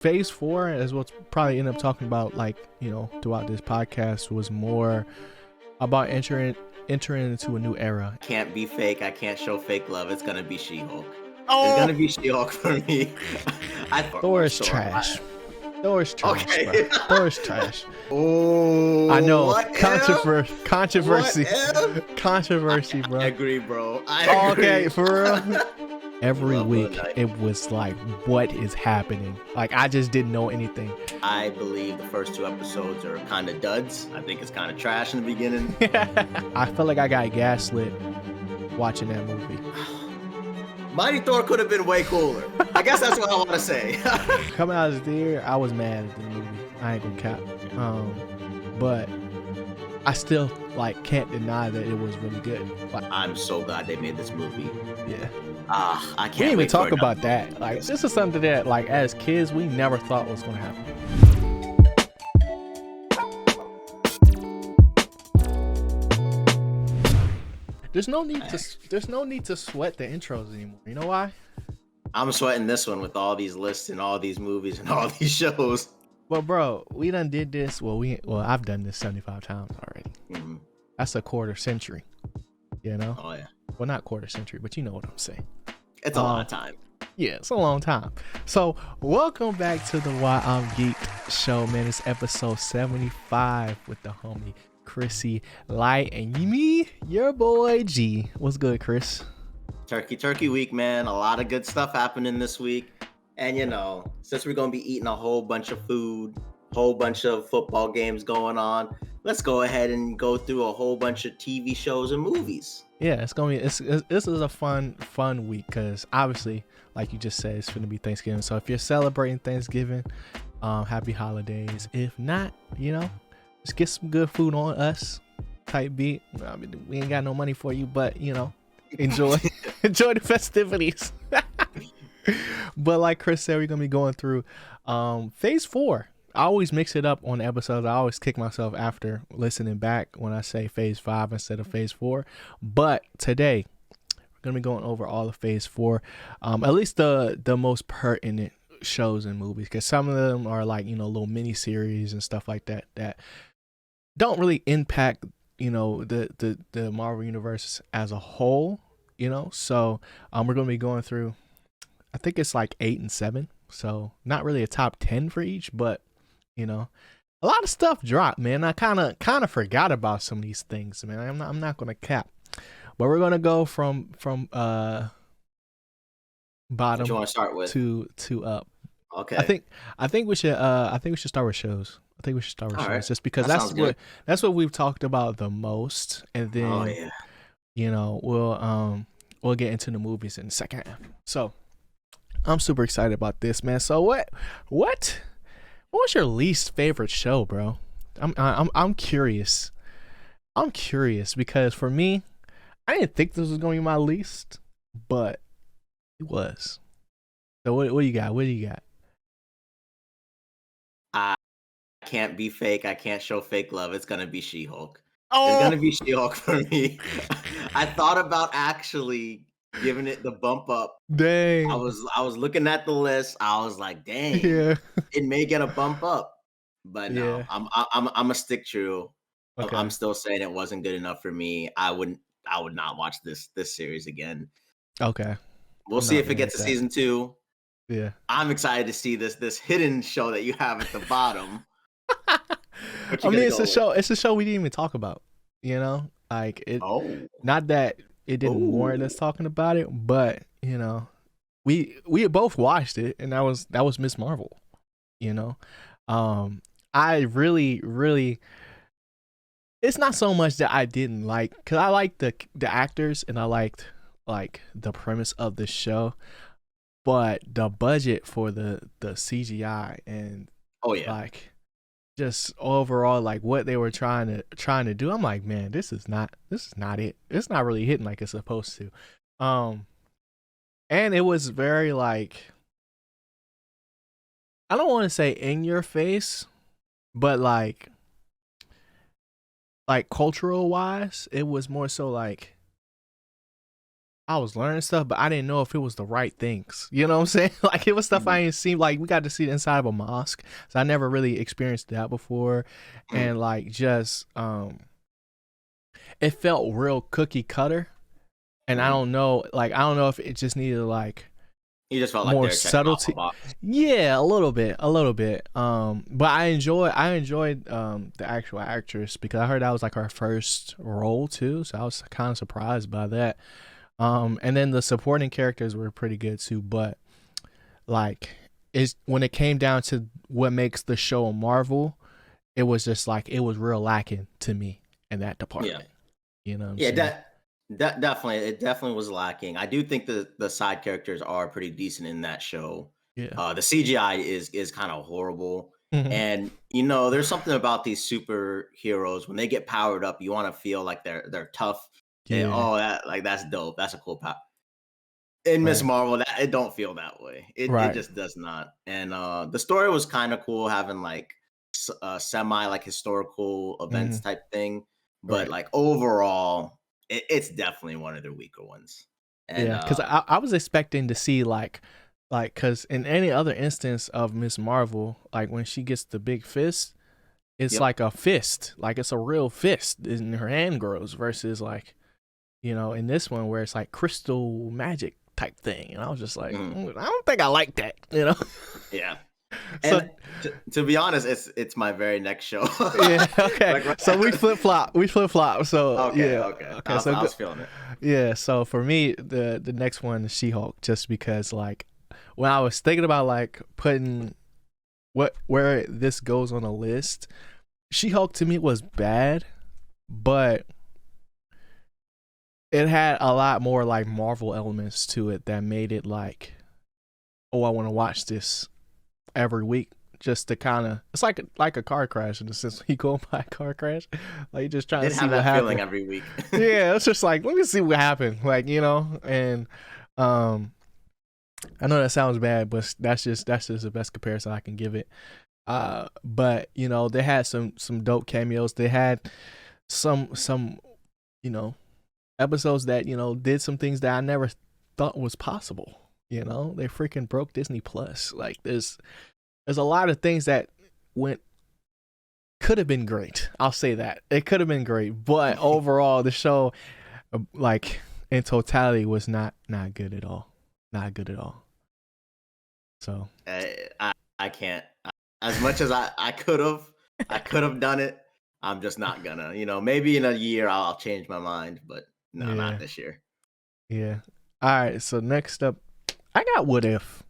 Phase 4, as we'll probably end up talking about, like, throughout this podcast, was more about entering into a new era. Can't be fake. I can't show fake love. It's gonna be She-Hulk. Oh, It's gonna be She-Hulk for me. Thor is trash. Thor is trash, Okay. bro. Thor is trash. Oh, I know. what Controversy, bro. I agree, bro. I agree. Okay, for real. Every Love week, Moon Knight. it was like, what is happening? Like, I just didn't know anything. I believe the first 2 episodes are kind of duds. I think it's kind of trash in the beginning. I feel like I got gaslit watching that movie. Mighty Thor could have been way cooler. I guess that's what I want to say. Coming out of the theater, I was mad at the movie. I ain't gonna cap. But I still can't deny that it was really good. I'm so glad they made this movie. Yeah. I can't We didn't even wait for talk about another that. one. This is something that, as kids, we never thought was gonna happen. There's no need to sweat the intros anymore. You know why? I'm sweating this one with all these lists and all these movies and all these shows. Well, bro, we done did this. Well, I've done this 75 times already. Mm-hmm. That's a quarter century. You know? Oh yeah. Well, not quarter century, but you know what I'm saying. It's a lot of time. Yeah, it's a long time. So, welcome back to the Why I'm Geeked Show, man. It's episode 75 with the homie ChrisyLite and me, your boy G. What's good, Chris? Turkey week, man. A lot of good stuff happening this week. And since we're going to be eating a whole bunch of food, whole bunch of football games going on, let's go ahead and go through a whole bunch of TV shows and movies. Yeah, this is a fun week because obviously, like you just said, it's going to be Thanksgiving. So if you're celebrating Thanksgiving, happy holidays. If not, just get some good food on us type beat. I mean, we ain't got no money for you, but enjoy the festivities. But like Chris said, we're gonna be going through phase 4. I always mix it up on the episodes. I always kick myself after listening back when I say phase 5 instead of phase 4. But today we're gonna be going over all of phase 4, at least the most pertinent shows and movies, because some of them are little mini series and stuff like that don't really impact the Marvel universe as a whole. So we're gonna be going through, I think it's 8 and 7, so not really a top 10 for each, but a lot of stuff dropped, man. I kind of forgot about some of these things, man. I'm not gonna cap, but we're gonna go from bottom you want to start with? to up. Okay. I think we should start with shows. I think we should start with All shows, right. just because That that's what we've talked about the most, and then we'll get into the movies in the second half. So I'm super excited about this, man. So what was your least favorite show, bro? I'm curious. I'm curious because for me, I didn't think this was going to be my least, but it was. So what do you got? What do you got? I can't be fake. I can't show fake love. It's gonna be She-Hulk. Oh, It's gonna be She-Hulk for me. I thought about actually giving it the bump up. dang. I was looking at the list. I was like, dang, Yeah. it may get a bump up, but no, Yeah. I'm a stick true. Okay. I'm still saying it wasn't good enough for me. I would not watch this series again. Okay. We'll I'm see not if it mad gets at to that. season 2. Yeah. I'm excited to see this hidden show that you have at the bottom. What you I mean, gonna it's go a with? show. It's a show we didn't even talk about. Oh, Not that it didn't warrant us talking about it, but we had both watched it, and that was Miss Marvel. I really. It's not so much that I didn't like, because I liked the actors and I liked the premise of the show, but the budget for the CGI and oh yeah. just overall what they were trying to do, I'm like, man, this is not it. It's not really hitting like it's supposed to. And it was very I don't want to say in your face, but cultural wise, it was more so I was learning stuff, but I didn't know if it was the right things. You know what I'm saying? Like it was stuff I didn't see. Like we got to see the inside of a mosque, so I never really experienced that before, and like just it felt real cookie cutter, and I don't know, like I don't know if it just needed like You just felt like more they're checking off a subtlety. box. Yeah, a little bit. But I enjoyed the actual actress because I heard that was like her first role too, so I was kind of surprised by that. And then the supporting characters were pretty good too, but like is when it came down to what makes the show a Marvel, it was just like it was real lacking to me in that department. Yeah. You know what I'm Yeah, saying? that definitely, it definitely was lacking. I do think the side characters are pretty decent in that show. Yeah. The CGI is kind of horrible, Mhm. and there's something about these superheroes when they get powered up, you want to feel like they're tough. And, Yeah. oh, that's dope. That's a cool power. In Miss Right. Marvel, that it don't feel that way. It Right. just does not. And the story was kind of cool, having like semi like historical events Mhm. type thing. But Right. like overall, it's definitely one of the weaker ones. And Yeah, because I was expecting to see like because in any other instance of Miss Marvel, like when she gets the big fist, it's yep. like a fist, like it's a real fist, and her hand grows. Versus like in this one where it's like crystal magic type thing, and I was just like, Mhm. I don't think I like that. Yeah. So And to be honest, it's my very next show. yeah, okay. Like, So we flip flop. We flip flop. So okay, yeah, okay. okay. So I good. was feeling it. Yeah, so for me, the next one is She-Hulk, just because like when I was thinking about like putting where this goes on a list, She-Hulk to me was bad, but it had a lot more like Marvel elements to it that made it like, oh, I want to watch this every week. Just to kind of, it's like a car crash in the sense when you go by a car crash, like you're just trying to Did see have what that feeling happened. every week. Yeah, it's just like let me see what happened, like and um I know that sounds bad, but that's just the best comparison I can give it. But they had some dope cameos. They had some episodes that did some things that I never thought was possible. They freaking broke Disney Plus. Like there's a lot of things that went could have been great. I'll say that it could have been great, but overall the show, like in totality, was not good at all. Not good at all. So I can't. As much as I could have done it. I'm just not gonna. Maybe in a year I'll change my mind, but no, not yeah, this year. yeah. All right. So next up, I got What If.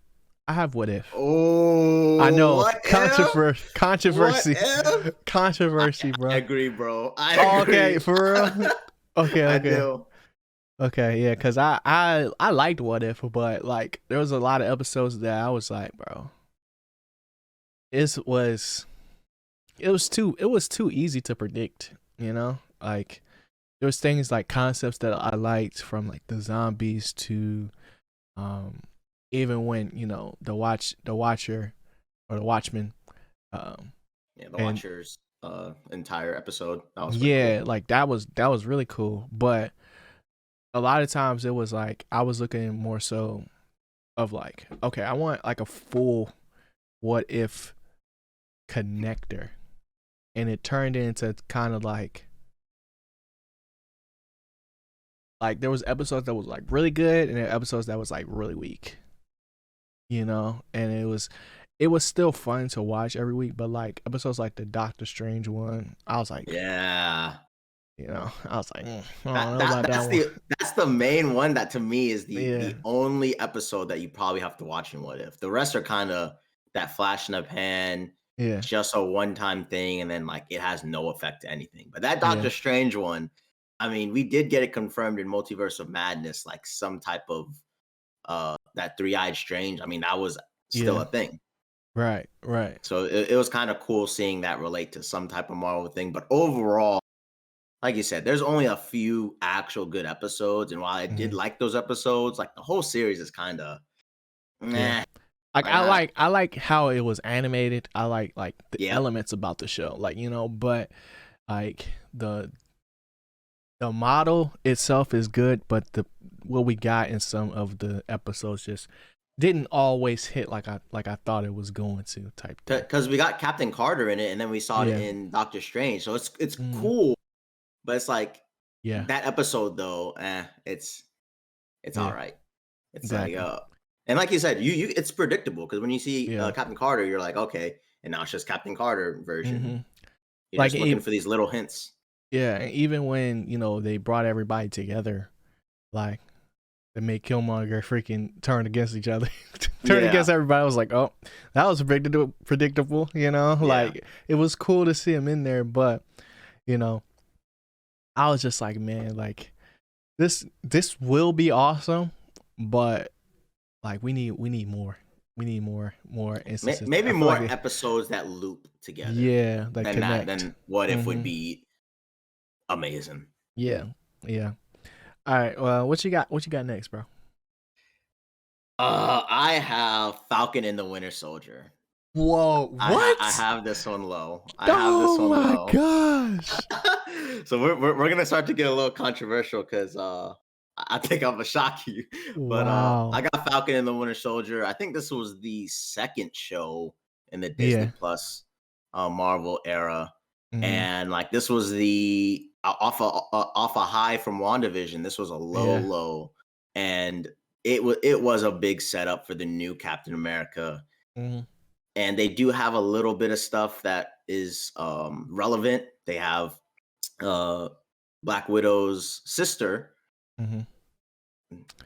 I have What If. I Oh, know what if? controversy, What if? controversy, I bro. agree, bro. I Oh, okay, agree. for real. Okay, I okay, do. okay. Yeah, because I liked What If, but like there was a lot of episodes that I was like, bro, it was too easy to predict. Like there was things like concepts that I liked, from like the zombies to um even when the Watcher or the Watchman, um Yeah, the and Watchers entire episode. That was pretty cool. yeah, like that was really cool. But a lot of times it was like I was looking more so of like, okay, I want like a full What If connector, and it turned into kind of like there was episodes that was like really good, and then episodes that was like really weak. And it was still fun to watch every week, but like episodes like the Doctor Strange one, I was like, Yeah. I was like, I don't That know that about that that's one. the main one that to me is Yeah, the only episode that you probably have to watch in What If. The rest are kind of that flash in the pan, yeah, just a one-time thing, and then like it has no effect to anything. But that yeah, Doctor Strange one, I mean, we did get it confirmed in Multiverse of Madness, like some type of that three-eyed strange. I mean, that was still yeah. a thing. Right, right. So it was kind of cool seeing that relate to some type of Marvel thing. But overall, like you said, there's only a few actual good episodes, and while I did Hmm. like those episodes, like the whole series is kind of, Yeah. nah, Like like not. I like how it was animated. I like the Yep. elements about the show. Like, but like the model itself is good, but the what we got in some of the episodes just didn't always hit like I thought it was going to type thing. Because we got Captain Carter in it, and then we saw it Yeah. in Doctor Strange. So it's Mhm. cool, but it's like Yeah. that episode though. It's all Yeah. right. It's like Exactly. and like you said, you it's predictable because when you see Yeah. Captain Carter, you're like, okay, and now it's just Captain Carter version. Mhm. You're Like just looking for these little hints. yeah, and even when, they brought everybody together, like they made Killmonger freaking turn against each other. Turn Yeah, against everybody. I was like, oh, that was predictable, yeah. Like it was cool to see him in there, but you know, I was just like, man, like this will be awesome, but like we need more. We need more instances. Maybe I feel more like episodes that loop together yeah, like than that. connect. Than What If would Mhm. be amazing. Yeah. Yeah. All right. Well, what you got? What you got next, bro? I have Falcon and the Winter Soldier. Whoa, I what? have this one low. I have this Oh one my low. gosh. So we're gonna start to get a little controversial because I think I'm gonna shock you, but I Wow. got Falcon and the Winter Soldier. I think this was the second show in the Disney Yeah. Plus Marvel era, Mhm. and like this was the off a high from WandaVision. This was a Yeah. low, and it was a big setup for the new Captain America, Mhm. and they do have a little bit of stuff that is relevant. They have uh, Black Widow's sister, Mhm.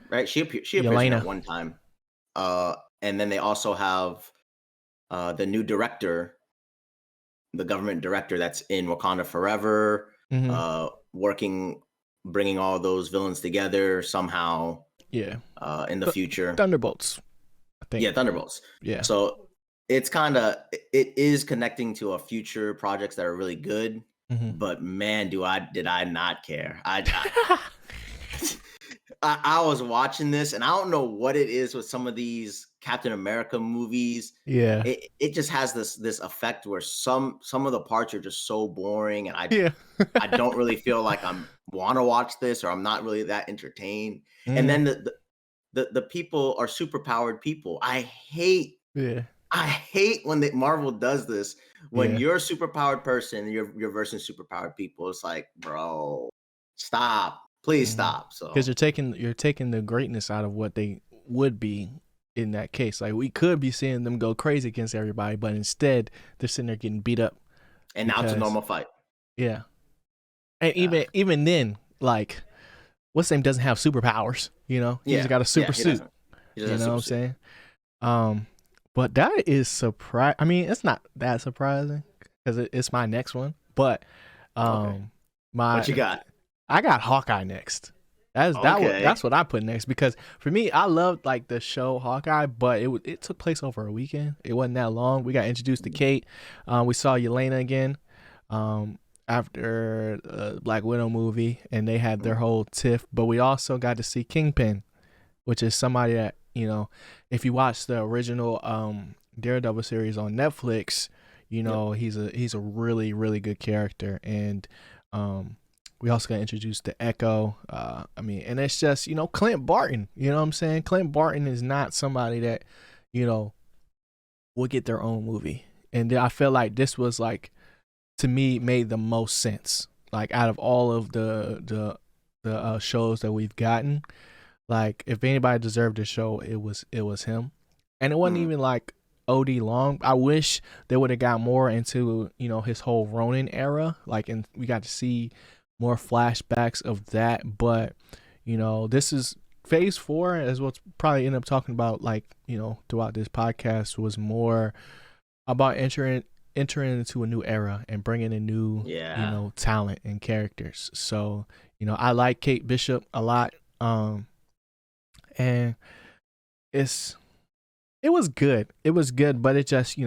right? She appears in there Yelena. one time, and then they also have the new director, the government director that's in Wakanda Forever, Mhm. working, bringing all those villains together somehow Yeah. in the Th- future. Thunderbolts, I think. Yeah, Thunderbolts. Yeah. So it's kind of it is connecting to a future projects that are really good, Mhm. but man, did I not care. I was watching this, and I don't know what it is with some of these Captain America movies. Yeah. It just has this effect where some of the parts are just so boring, and Yeah. I don't really feel like I'm want to watch this, or I'm not really that entertained. And Mm. then the people are superpowered people. Yeah. I hate when Marvel does this. When Yeah. you're a superpowered person, you're versing superpowered people. It's like, bro, stop, please Mhm. stop. Because So you're taking the greatness out of what they would be in that case. Like we could be seeing them go crazy against everybody, but instead they're sitting there getting beat up and now it's a because normal fight. yeah. And Yeah, even then, like what's name doesn't have superpowers, He just yeah, got a yeah. super He suit. doesn't. He just You has know what super I'm suit. saying? But that is surprise. I mean, it's not that surprising because it's my next one. But Okay, my what you got? I got Hawkeye next. Okay, That's what I put next because for me, I loved like the show Hawkeye, but it took place over a weekend. It wasn't that long. We got introduced to Kate. We saw Yelena again. Um, after Black Widow movie, and they had their whole tiff. But we also got to see Kingpin, which is somebody that if you watch the original Daredevil series on Netflix, yep. he's a really really good character, and we also got introduced to Echo. I mean, and it's just Clint Barton. You know what I'm saying? Clint Barton is not somebody that you know will get their own movie, and I feel like this was like to me made the most sense. Like out of all of the shows that we've gotten, like if anybody deserved a show, it was him, and it wasn't Mm, even like od long. I wish they would have got more into his whole Ronin era, like, and we got to see more flashbacks of that. But this is phase 4, as what's probably end up talking about, like throughout this podcast, was more about entering into a new era and bringing in new yeah, talent and characters. So I like Kate Bishop a lot. And it's it was good. It was good, but it just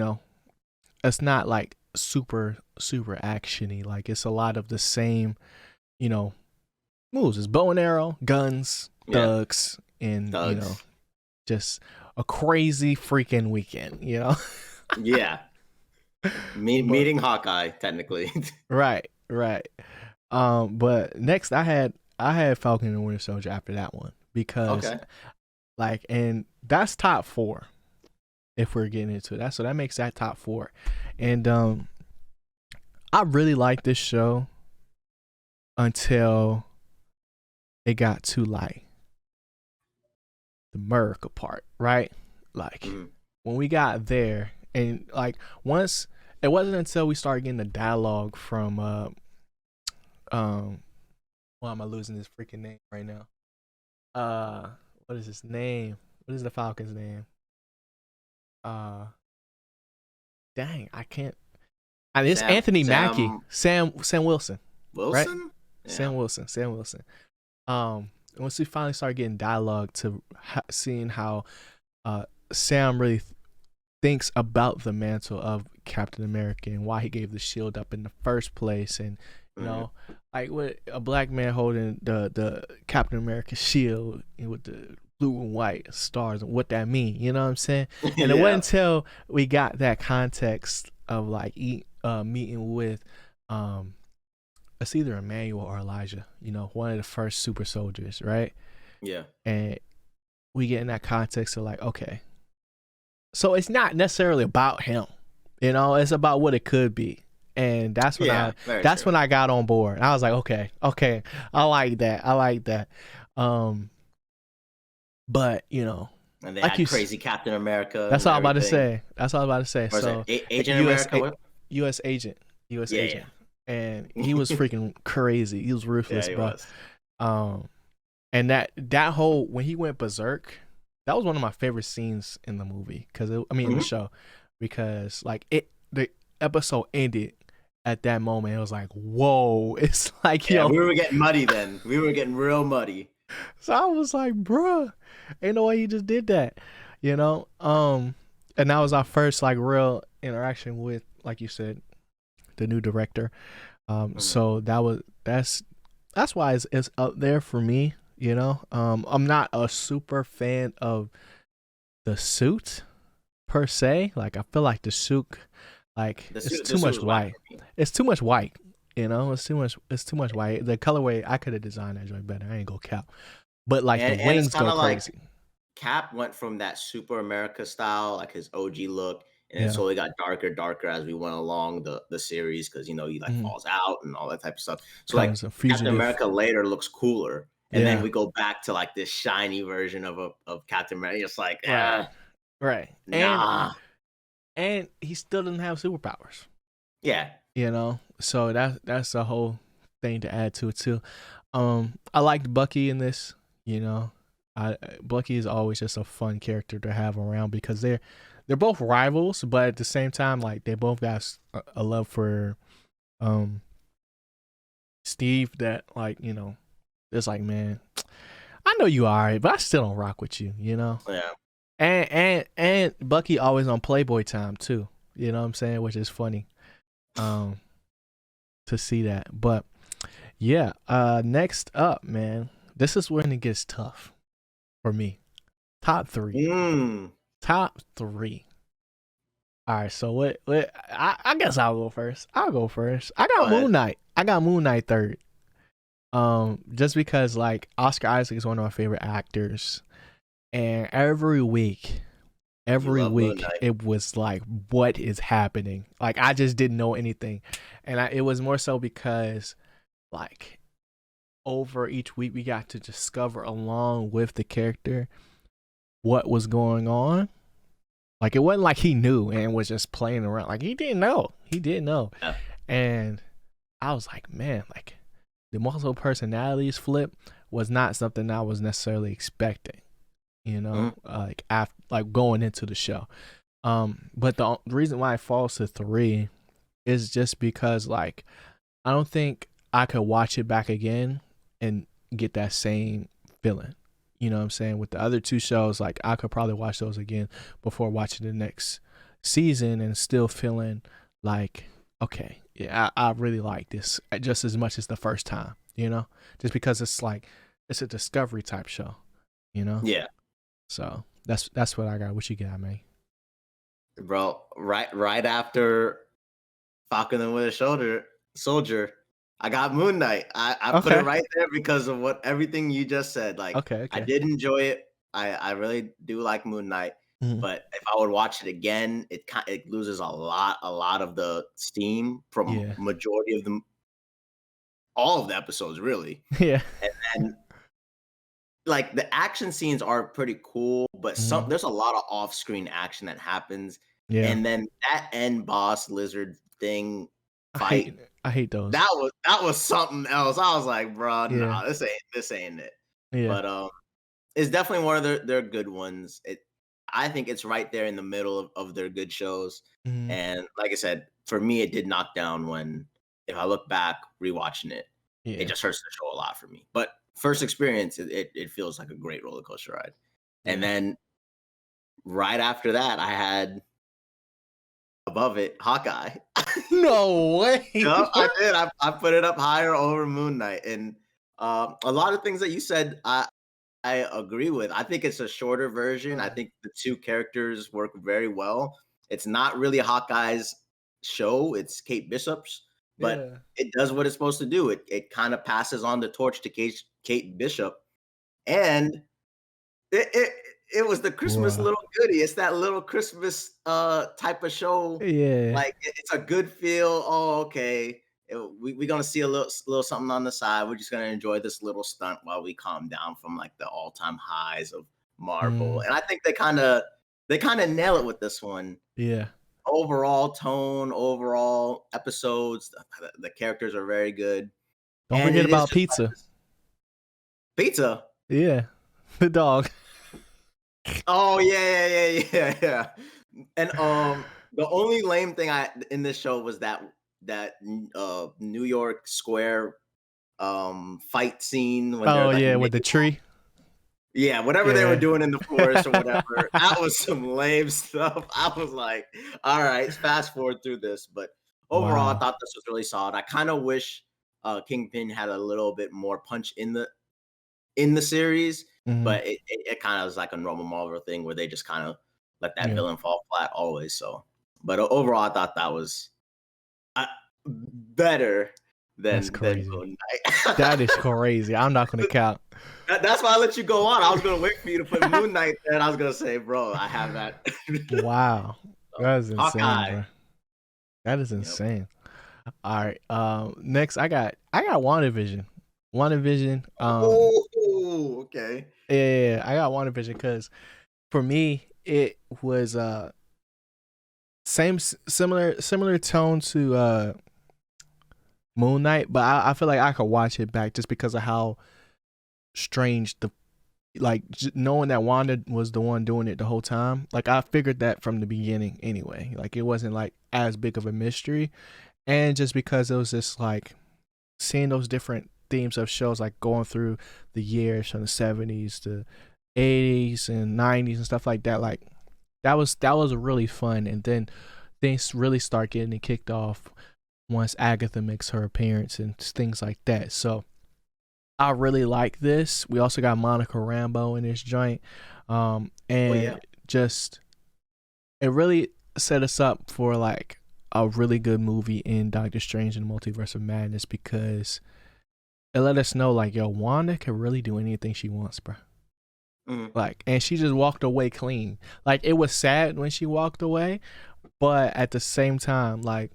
it's not like super actiony. Like it's a lot of the same you know moves. It's bow and arrow, guns, yeah. thugs, and Thugs. just a crazy freaking weekend. Yeah, But meeting Hawkeye technically. right. But next I had Falcon and Winter Soldier after that one because Okay. like, and that's top four if we're getting into that. So that makes that top four. And I really liked this show until it got to like the America part, right? Like Mhm. when we got there, and like once it wasn't until we started getting the dialogue from why am I losing his freaking name right now? What is his name? What is the Falcon's name? Uh Dang, I can't. I mean, it's Sam Anthony Mackie, Sam Sam Wilson, right? Wilson? Yeah. Sam Wilson. Once we finally started getting dialogue to seeing how uh Sam really thinks about the mantle of Captain America and why he gave the shield up in the first place, and you Mhm. know, like with a black man holding the Captain America shield with the blue and white stars and what that mean, you know what I'm saying? And it Yeah. wasn't until we got that context of like meeting with it's either Emmanuel or Elijah, you know, one of the first super soldiers, right? Yeah. And we get in that context of like, okay, so it's not necessarily about him, you know, it's about what it could be. And Yeah. Very that's true. when I got on board. I was like, okay, I like that. I like that. Um, but you know, And they like had Crazy Captain America that's and all I'm about to everything. say. That's all I'm about to say. Or is it So Agent U.S. America? What? U.S. agent, U.S. Yeah, agent, and he was freaking crazy. He was yeah, ruthless, he bro. was. Um, and that whole when he went berserk, that was one of my favorite scenes in the movie in the Mhm. show, because like the episode ended at that moment. It was like, whoa! It's like, Yeah, yo. we were getting muddy then. We were getting real muddy. So I was like, bruh, ain't no way he just did that, you know. And that was our first like real interaction with, like you said, the new director. Mhm. So that's why it's up there for me. You know, I'm not a super fan of the suit per se. Like I feel like the suit, like it's The too suit much was whack white. for me. It's too much white. You know, it's too much. It's too much white. The colorway I could have designed that joint better. I ain't gonna cap. But like the And it's wings kind go of like crazy. Cap went from that Super America style, like his OG look, and it Yeah. slowly got darker as we went along the series because he like Mhm. falls out and all that type of stuff. So like Comes a Captain fugitive. America later looks cooler, and then Yeah. we go back to like this shiny version of Captain America. It's like, Right. Right. nah, And he still doesn't have superpowers. yeah, You know? So that's a whole thing to add to it too. I liked Bucky in this, you know. Bucky is always just a fun character to have around because they're both rivals, but at the same time, like they both got a love for um Steve that, like, you know, it's like, man, I know you alright, but I still don't rock with you, you know? yeah. And Bucky always on Playboy time too. You know what I'm saying? Which is funny. Um to see that. But yeah, next up, man. This is when it gets tough for me. Top 3. Mm, Top 3. All right, so what I guess I'll go first. I'll go first. I go got ahead. Moon Knight. I got Moon Knight third. Just because like Oscar Isaac is one of my favorite actors, and You every love Moon week Knight. it was like, what is happening? Like I just didn't know anything, and it was more so because like over each week we got to discover along with the character what was going on. Like it wasn't like he knew and was just playing around. Like he didn't know, Yeah. and I was like, man, like the multiple personalities flip was not something I was necessarily expecting, you know, Mhm. like after like going into the show. But the reason why it falls to 3 is just because like I don't think I could watch it back again and get that same feeling. You know what I'm saying? With the other two shows, like I could probably watch those again before watching the next season and still feeling like, okay, yeah, I really like this just as much as the first time, you know? Just because it's like it's a discovery type show, you know? Yeah, So that's what I got. What you got, man? bro. Right after Falcon and Winter Soldier. I got Moon Knight. I put it Okay. right there because of everything you just said. Like, Okay. I Okay. did enjoy it. I really do like Moon Knight, Mhm. but if I would watch it again, it loses a lot of the steam from Yeah. majority of them, all of the episodes really. Yeah. And like the action scenes are pretty cool, but Mhm. there's a lot of off-screen action that happens. Yeah. And then that end boss lizard thing I fight, hate I hate those. that was something else. I was like, bro, Yeah. nah, this ain't it. Yeah. But it's definitely one of their good ones. I think it's right there in the middle of their good shows. Mhm. And like I said, for me, it did knock down when, if I look back, rewatching it, it Yeah. just hurts the show a lot for me. But first experience, it feels like a great roller coaster ride. And Yeah. then right after that, I had above it Hawkeye. No way. Yep, I did. I put it up higher over Moon Knight, and a lot of things that you said, I agree with. I think it's a shorter version. I think the two characters work very well. It's not really Hawkeye's show, it's Kate Bishop's, but Yeah. it does what it's supposed to do. It kind of passes on the torch to Kate Bishop, and it it it was the Christmas Bruh. little goodie. It's that little Christmas, type of show. Yeah. Like, it's a good feel. "Oh, okay. We're gonna see a little something on the side. We're just gonna enjoy this little stunt while we calm down from, like, the all-time highs of Marvel." Mm. And I think they kinda nail it with this one. Yeah. Overall tone, overall episodes, the characters are very good, Don't and forget it is about just like pizza. this pizza. Yeah. The dog. Oh, yeah, yeah, yeah, yeah, yeah. And, the only lame thing I in this show was that New York Square, fight scene when they're, Oh like, yeah, with the making tree. yeah, whatever they were Yeah. doing in the forest or whatever, that was some lame stuff. I was like, "Alright, fast forward through this," but overall, I Wow. thought this was really solid. I kinda wish, Kingpin had a little bit more punch in the series, Mhm. but it kinda was like a normal Marvel thing where they just kinda let that Yeah. villain fall flat always, so but overall, I thought that was, uh, better That's than crazy. Moon Knight. That is crazy. I'm not gonna count. That's why I let you go on. I was gonna wait for you to put Moon Knight there, and I was gonna say, "Bro, I have that." Wow. So, That is insane, Hawkeye. bro. That is Yep. insane. All right. Next I got WandaVision. WandaVision. Ooh, okay. Yeah, I got WandaVision because for me it was similar tone to Moon Knight, but I feel like I could watch it back just because of how strange knowing that Wanda was the one doing it the whole time. Like I figured that from the beginning anyway. Like it wasn't like as big of a mystery, and just because it was just like seeing those different themes of shows like going through the years from the 70s to 80s and 90s and stuff like that, like that was really fun. And then things really start getting it kicked off once Agatha makes her appearance and things like that. So I really like this. We also got Monica Rambeau in this joint, Oh, yeah. and just it really set us up for like a really good movie in Doctor Strange and the Multiverse of Madness, because it let us know like, yo, Wanda can really do anything she wants, bro. Mhm. Like, and she just walked away clean. Like it was sad when she walked away, but at the same time, like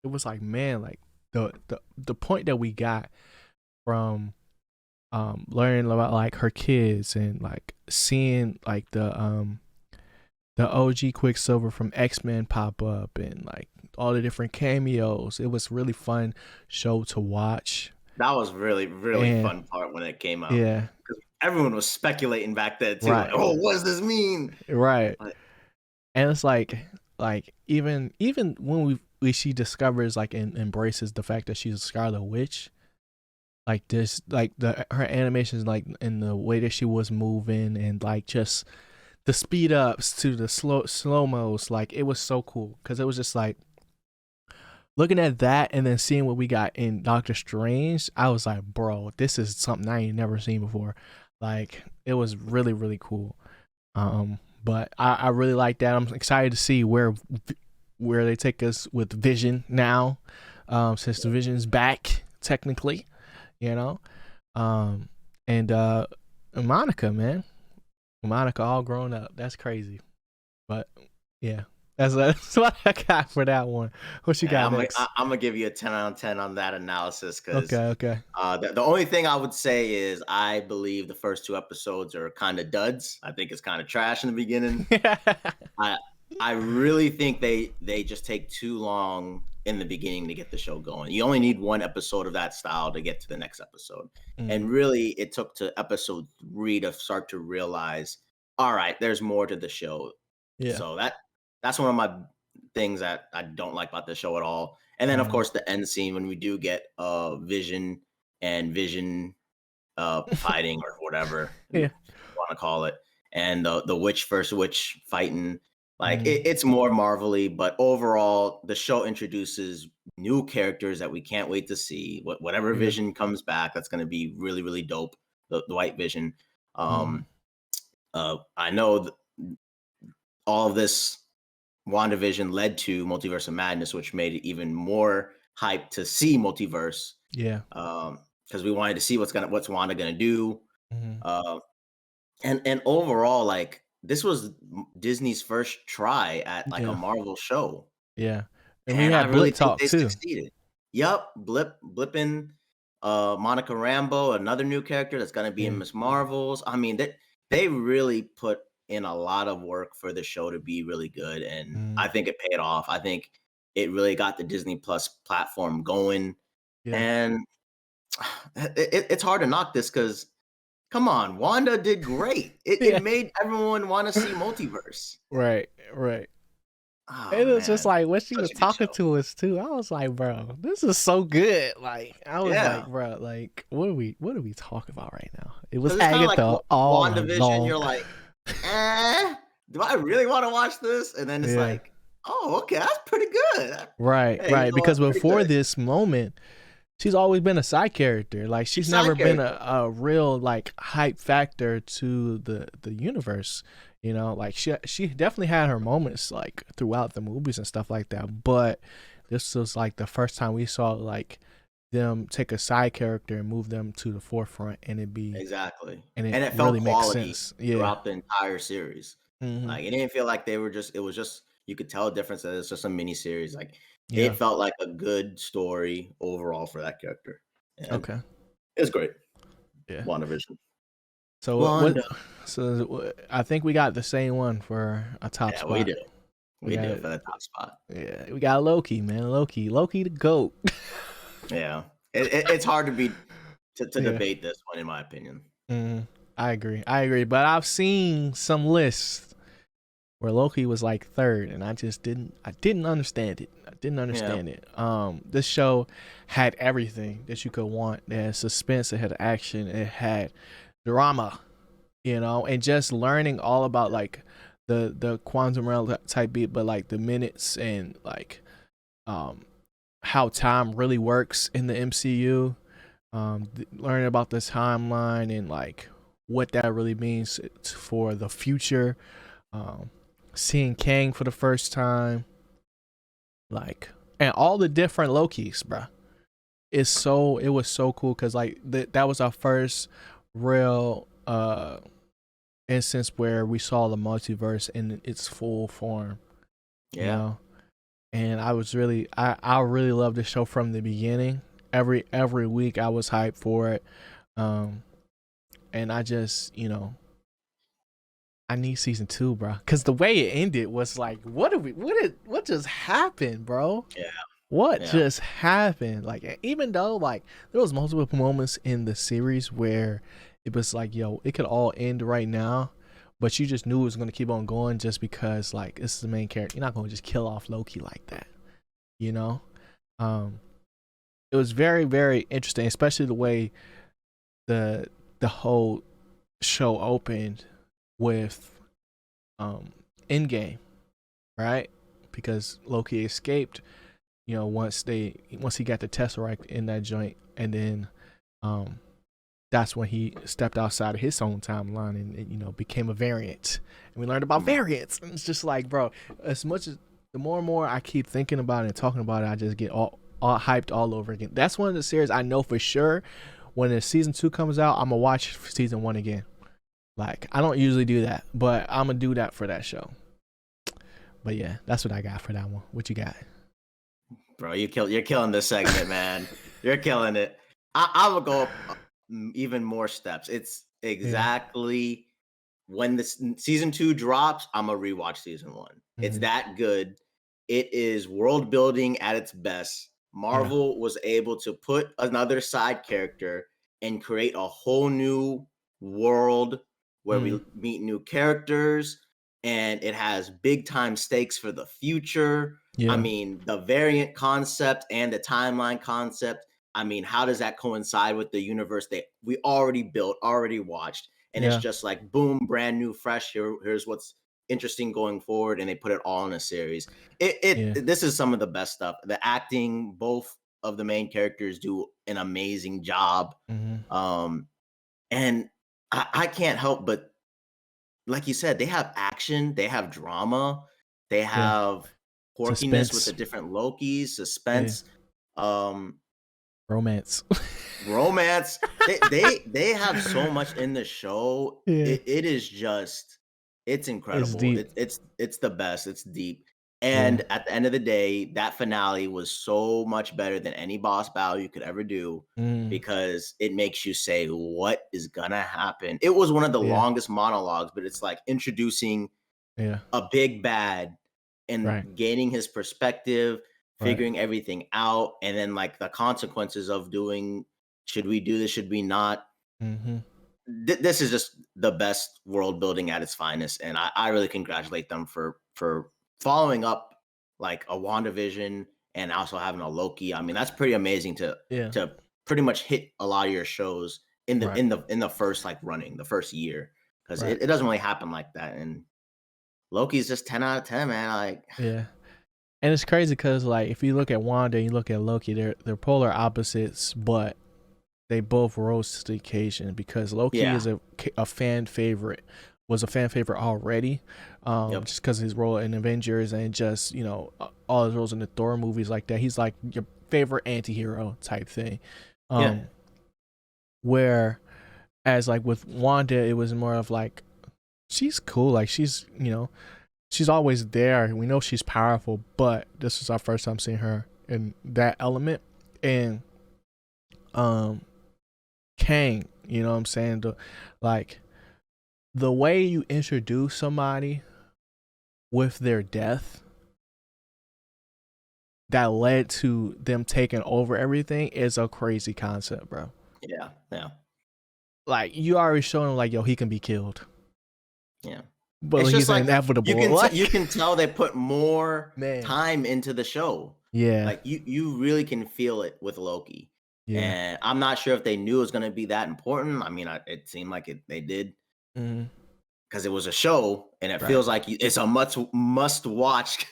it was like, man, like the point that we got from learning about like her kids and like seeing like the OG Quicksilver from X-Men pop up and like all the different cameos. It was really fun show to watch. That was really, really And fun part when it came out, yeah, because everyone was speculating back then too, like, right, "Oh, what does this mean?" right. Like, And it's like even when she discovers like and embraces the fact that she's a Scarlet Witch, like this, like her animations, like in the way that she was moving and like just the speed ups to the slow mos, like it was so cool because it was just like looking at that and then seeing what we got in Doctor Strange. I was like, bro, this is something I ain't never seen before. Like it was really really cool. But I really like that. I'm excited to see where they take us with Vision now. since the Vision's back technically, you know. And Monica, man, Monica all grown up. That's crazy. But yeah, that's what I got for that one. What you got next? I'm gonna give you a 10 out of 10 on that analysis because Okay. The only thing I would say is I believe the first 2 episodes are kind of duds. I think it's kind of trash in the beginning. I really think they just take too long in the beginning to get the show going. You only need 1 episode of that style to get to the next episode. And really it took to episode 3 to start to realize, all right, there's more to the show. Yeah. So that's one of my things that I don't like about the show at all. And then of course the end scene when we do get Vision fighting or whatever you want to call it, and the witch versus witch fighting. Like it's more Marvel-y, but overall the show introduces new characters that we can't wait to see. Whatever Vision comes back, that's going to be really, really dope. The White Vision. I know all of this WandaVision led to Multiverse of Madness, which made it even more hype to see Multiverse. Yeah. Because we wanted to see what's Wanda gonna do. And overall, like, this was Disney's first try at like a Marvel show. Yeah. And I really think they succeeded. Yep, Blippin, Monica Rambeau, another new character that's gonna be in Miss Marvels. I mean, they really put in a lot of work for the show to be really good, and I think it paid off. I think it really got the Disney Plus platform going, and it's hard to knock this because, come on, Wanda did great. It made everyone want to see Multiverse. Right. Oh, it was just like when she was talking to us too. I was like, bro, this is so good. Like I was like, bro, like what are we talking about right now? It was Agatha like all WandaVision. along. You're like, do I really want to watch this? And then it's like, oh, okay, that's pretty good. Right. Because before this moment, she's always been a side character. Like she's never been a real like hype factor to the universe. You know, like she definitely had her moments like throughout the movies and stuff like that. But this was like the first time we saw like them take a side character and move them to the forefront, and it be and it felt really quality throughout the entire series. Like it didn't feel like they were just. It was just you could tell a difference that it's just a mini series. Like it felt like a good story overall for that character. And it was great. Yeah, WandaVision. So so I think we got the same one for a top spot. We did. We did for the top spot. Yeah, we got Loki, man. Loki the GOAT. Yeah, it's hard to debate this one, in my opinion. I agree, but I've seen some lists where Loki was like third, and I didn't understand it. This show had everything that you could want. It had suspense, it had action, it had drama, you know, and just learning all about like the quantum realm type beat, but like the minutes and like how time really works in the MCU, learning about the timeline and like what that really means for the future, seeing Kang for the first time, like, and all the different Lokis, bruh. It was so cool because like that was our first real instance where we saw the multiverse in its full form. You know? And I really loved the show from the beginning. Every week I was hyped for it. And I just, you know, I need season 2, bro. Cause the way it ended was like, what just happened, bro? Yeah. What just happened? Like, even though like there was multiple moments in the series where it was like, yo, it could all end right now, but you just knew it was gonna keep on going just because like this is the main character. You're not gonna just kill off Loki like that, you know? It was very, very interesting, especially the way the whole show opened with Endgame, right? Because Loki escaped, you know, once he got the Tesseract in that joint, and then that's when he stepped outside of his own timeline and you know, became a variant. And we learned about variants. And it's just like, bro, as much as the more and more I keep thinking about it and talking about it, I just get all hyped all over again. That's one of the series I know for sure. When the season 2 comes out, I'm gonna watch season 1 again. Like, I don't usually do that, but I'm gonna do that for that show. But yeah, that's what I got for that one. What you got? Bro, you're killing this segment, man. You're killing it. I will go up even more steps. It's exactly when the season 2 drops, I'm gonna rewatch season 1. It's that good. It is world building at its best. Marvel was able to put another side character and create a whole new world where we meet new characters, and it has big time stakes for the future. Yeah. I mean, the variant concept and the timeline concept. I mean, how does that coincide with the universe that we already built, already watched? And it's just like, boom, brand new, fresh. Here's what's interesting going forward, and they put it all in a series. This is some of the best stuff. The acting, both of the main characters do an amazing job. And I can't help but, like you said, they have action, they have drama, they have quirkiness with the different Lokis, suspense, romance. romance. They have so much in the show. It is just, it's incredible. It's the best. It's deep. And at the end of the day, that finale was so much better than any boss battle you could ever do, because it makes you say, what is gonna happen? It was one of the longest monologues, but it's like introducing a big bad and gaining his perspective, figuring everything out, and then like the consequences of doing, should we do this, should we not? This is just the best world building at its finest, and I really congratulate them for following up like a WandaVision and also having a Loki. I mean, that's pretty amazing to pretty much hit a lot of your shows in the first like running, the first year, because it doesn't really happen like that. And Loki's just 10 out of 10, man. Like, and it's crazy because like if you look at Wanda and you look at Loki, they're polar opposites, but they both rose to the occasion, because Loki is a fan favorite. Was a fan favorite already, just because of his role in Avengers and just, you know, all his roles in the Thor movies like that. He's like your favorite anti-hero type thing. Where as like with Wanda, it was more of like, she's cool, like she's, you know, she's always there. We know she's powerful, but this is our first time seeing her in that element. And Kang, you know what I'm saying? The way you introduce somebody with their death that led to them taking over everything is a crazy concept, bro. Yeah. Like, you already showing him like, yo, he can be killed. Yeah. But it's he's like, inevitable. You can tell they put more time into the show. Yeah. Like you really can feel it with Loki. Yeah. And I'm not sure if they knew it was going to be that important. I mean, it seemed like they did. Because it was a show, and it feels like it's a must watch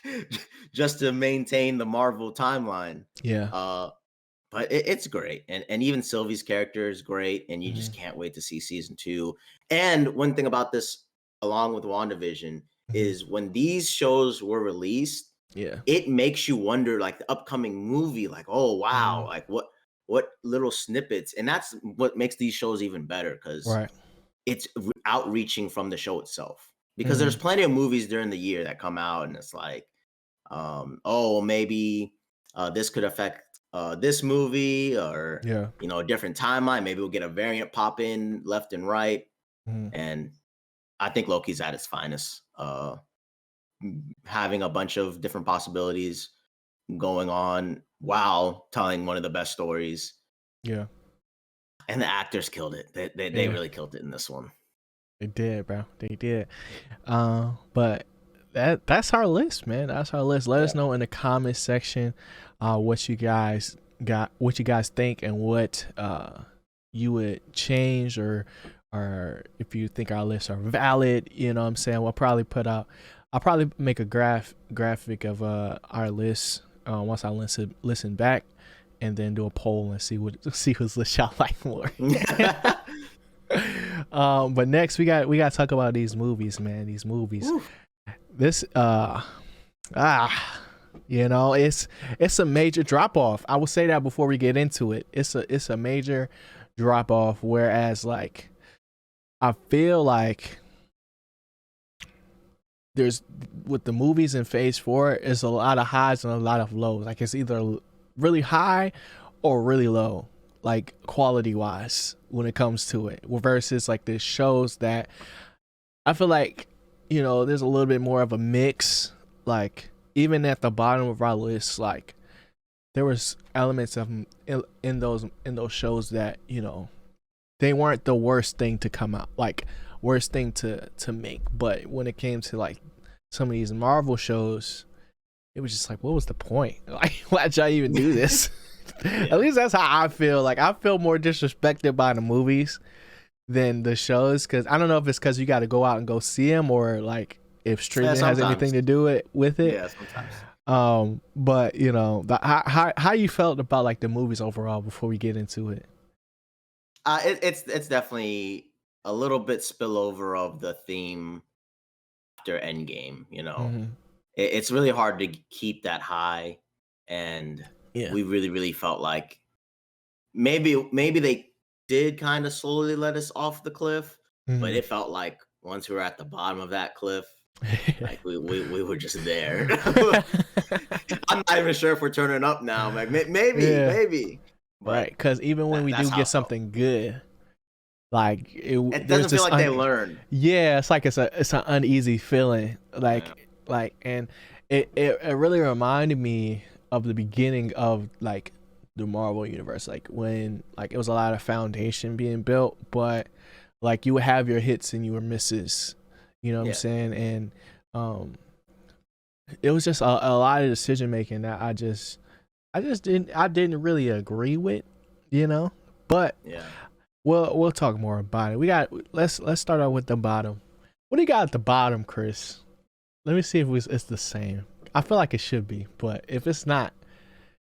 just to maintain the Marvel timeline. But it's great, and even Sylvie's character is great, and you just can't wait to see season 2. And one thing about this, along with WandaVision, is when these shows were released, it makes you wonder, like the upcoming movie, like, oh wow, like what little snippets, and that's what makes these shows even better, because it's outreaching from the show itself, because there's plenty of movies during the year that come out and it's like, oh, maybe this could affect this movie, or you know, a different timeline, maybe we'll get a variant pop in left and right. And I think Loki's at its finest, having a bunch of different possibilities going on while telling one of the best stories. And the actors killed it. They really killed it in this one. They did, bro. They did. But that's our list, man. That's our list. Let us know in the comment section what you guys think, and what you would change, or if you think our lists are valid. You know what I'm saying? I'll probably make a graphic of our list once I listen back, and then do a poll and see whose list y'all like more. But next we got to talk about these movies, man. These movies. Oof. This You know, it's a major drop off. I will say that before we get into it. It's a major drop off. Whereas, like, I feel like there's with the movies in Phase 4, it's a lot of highs and a lot of lows. Like, it's either really high or really low, like quality wise, when it comes to it. Versus like the shows that I feel like, you know, there's a little bit more of a mix. Like, even at the bottom of our list, like, there was elements of in those shows that, you know, they weren't the worst thing to come out, like worst thing to make. But when it came to like some of these Marvel shows, it was just like, what was the point? Like, why'd y'all even do this? At least that's how I feel. Like, I feel more disrespected by the movies than the shows, because I don't know if it's because you got to go out and go see them, or like if streaming has anything to do with it. Yeah, sometimes. But you know, how you felt about like the movies overall before we get into it? It's definitely a little bit spillover of the theme after Endgame. You know, it's really hard to keep that high, and we really felt like maybe they did kind of slowly let us off the cliff, but it felt like once we were at the bottom of that cliff, like we were just there. I'm not even sure if we're turning up now. Like maybe. But right, because even when we do get something good, like it doesn't feel like they learn. Yeah, it's like it's an uneasy feeling. And it really reminded me of the beginning of like the Marvel universe, like when like it was a lot of foundation being built, but like you would have your hits and your misses. You know what I'm saying? And it was just a lot of decision making that I didn't really agree with, you know. But we'll talk more about it. Let's start out with the bottom. What do you got at the bottom, Chris? Let me see if it's the same. I feel like it should be, but if it's not,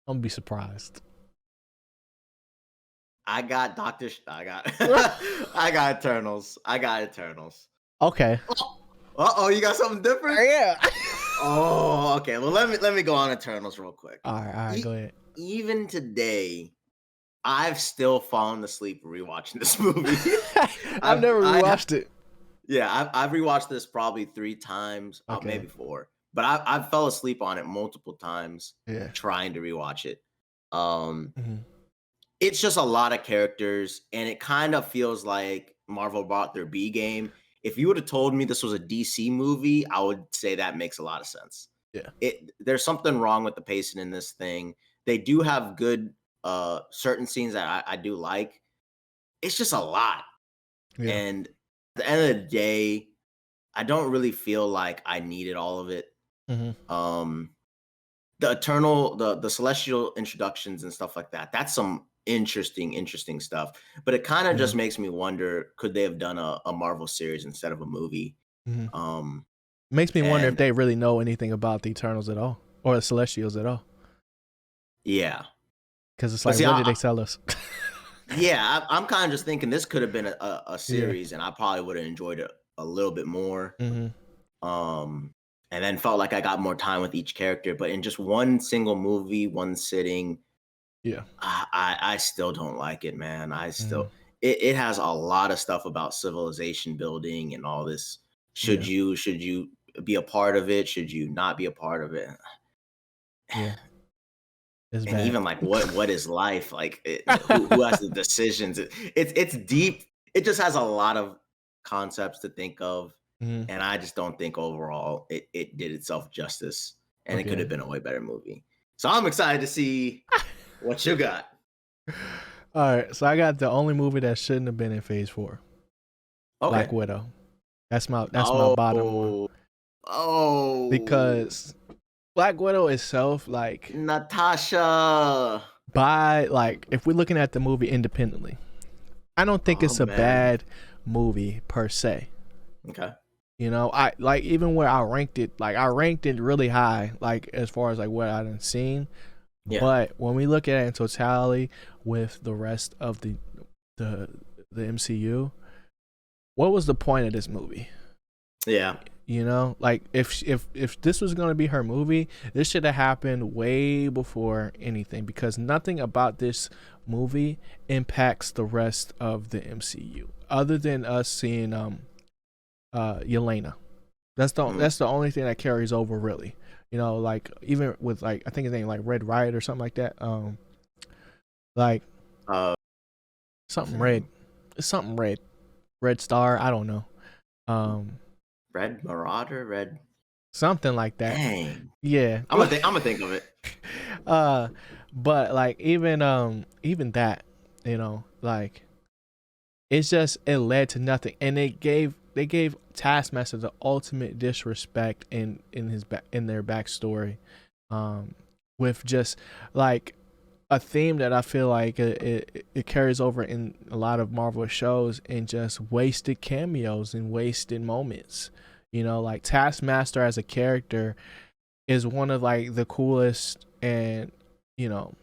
I'm gonna be surprised. I got Eternals. Okay. Oh, you got something different? Yeah. Oh, okay. Well, let me go on Eternals real quick. All right, go ahead. Even today, I've still fallen asleep rewatching this movie. I've never rewatched it. Yeah, I've rewatched this probably 3 times, maybe 4. But I fell asleep on it multiple times trying to rewatch it. It's just a lot of characters, and it kind of feels like Marvel brought their B game. If you would have told me this was a DC movie, I would say that makes a lot of sense. Yeah. There's something wrong with the pacing in this thing. They do have good certain scenes that I do like. It's just a lot. Yeah. And at the end of the day, I don't really feel like I needed all of it. The Eternal, the Celestial introductions and stuff like that, that's some interesting stuff. But it kind of just makes me wonder, could they have done a Marvel series instead of a movie? Makes me wonder if they really know anything about the Eternals at all, or the Celestials at all. Yeah. Because it's like, what did they tell us? Yeah, I'm kind of just thinking this could have been a series, and I probably would have enjoyed it a little bit more. And then felt like I got more time with each character. But in just one single movie, one sitting, I still don't like it, man. I still it has a lot of stuff about civilization building and all this. Should you be a part of it? Should you not be a part of it? Yeah. And bad. Even like what is life like? Who has the decisions? It's deep. It just has a lot of concepts to think of, and I just don't think overall it did itself justice. And it could have been a way better movie. So I'm excited to see what you got. All right, so I got the only movie that shouldn't have been in Phase 4. Okay. Black Widow. That's my bottom one. Oh, because Black Widow itself, like Natasha. If we're looking at the movie independently, I don't think it's a bad movie per se. Okay. You know, I like even where I ranked it really high, like as far as like what I done seen. Yeah. But when we look at it in totality with the rest of the MCU, what was the point of this movie? Yeah. You know, like if this was gonna be her movie, this should have happened way before anything, because nothing about this movie impacts the rest of the MCU other than us seeing Yelena. That's the only thing that carries over, really. You know, like even with like I think his name like Red Riot or something like that. Like Uh, something red. It's something red. Red Star. I don't know. Red Marauder, Red. Something like that. Dang. Yeah. I'm gonna think of it. But like even that, you know, like it's just it led to nothing, and they gave Taskmaster the ultimate disrespect in their backstory, with just like a theme that I feel like it carries over in a lot of Marvel shows, and just wasted cameos and wasted moments. You know, like Taskmaster as a character is one of like the coolest, and you know,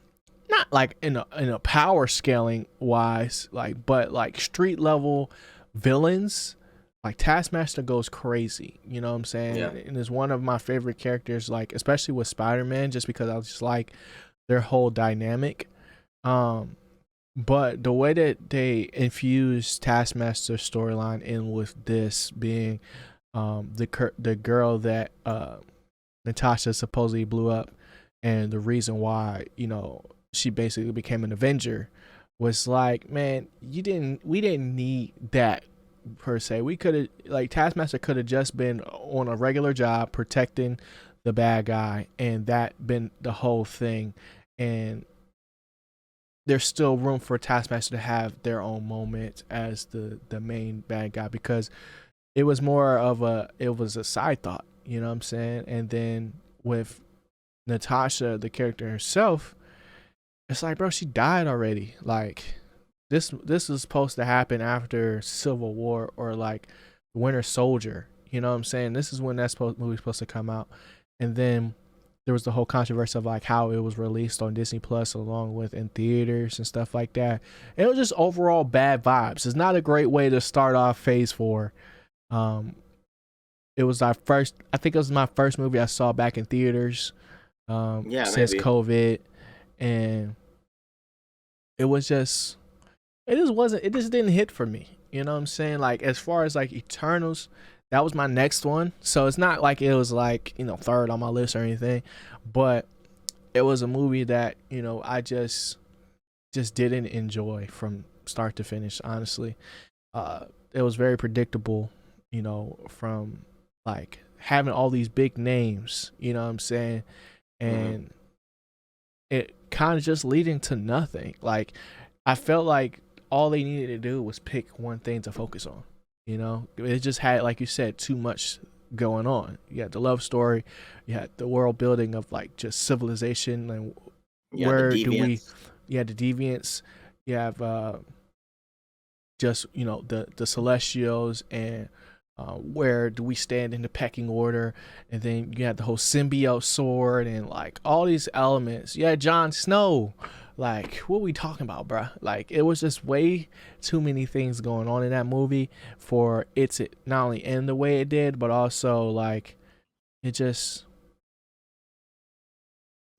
not like in a power scaling wise, like, but like street level villains. Like Taskmaster goes crazy, you know what I'm saying? Yeah. And is one of my favorite characters, like especially with Spider-Man, just because I just like their whole dynamic. But the way that they infuse Taskmaster's storyline in with this being the girl that Natasha supposedly blew up, and the reason why, you know, she basically became an Avenger, was like, man, we didn't need that per se. We could have, like, Taskmaster could have just been on a regular job protecting the bad guy, and that been the whole thing. And there's still room for Taskmaster to have their own moment as the main bad guy, because it was a side thought, you know what I'm saying? And then with Natasha, the character herself, it's like, bro, she died already. Like this is supposed to happen after Civil War or like Winter Soldier. You know what I'm saying? This is when movie's supposed to come out. And then there was the whole controversy of like how it was released on Disney Plus along with in theaters and stuff like that. It was just overall bad vibes. It's not a great way to start off Phase 4. It was I think it was my first movie I saw back in theaters since maybe. COVID, and it just didn't hit for me. You know what I'm saying? Like as far as like Eternals, that was my next one. So it's not like it was like, you know, third on my list or anything, but it was a movie that, you know, I just didn't enjoy from start to finish, honestly. It was very predictable, you know, from like having all these big names, you know what I'm saying? And it kind of just leading to nothing. Like I felt like all they needed to do was pick one thing to focus on. You know, it just had, like you said, too much going on. You had the love story, you had the world building of like just civilization, and where do we? You had the deviants. You have just, you know, the Celestials, and where do we stand in the pecking order? And then you had the whole symbiote sword and like all these elements. Yeah, Jon Snow. Like, what are we talking about, bruh? Like, it was just way too many things going on in that movie for it to not only end the way it did, but also like it just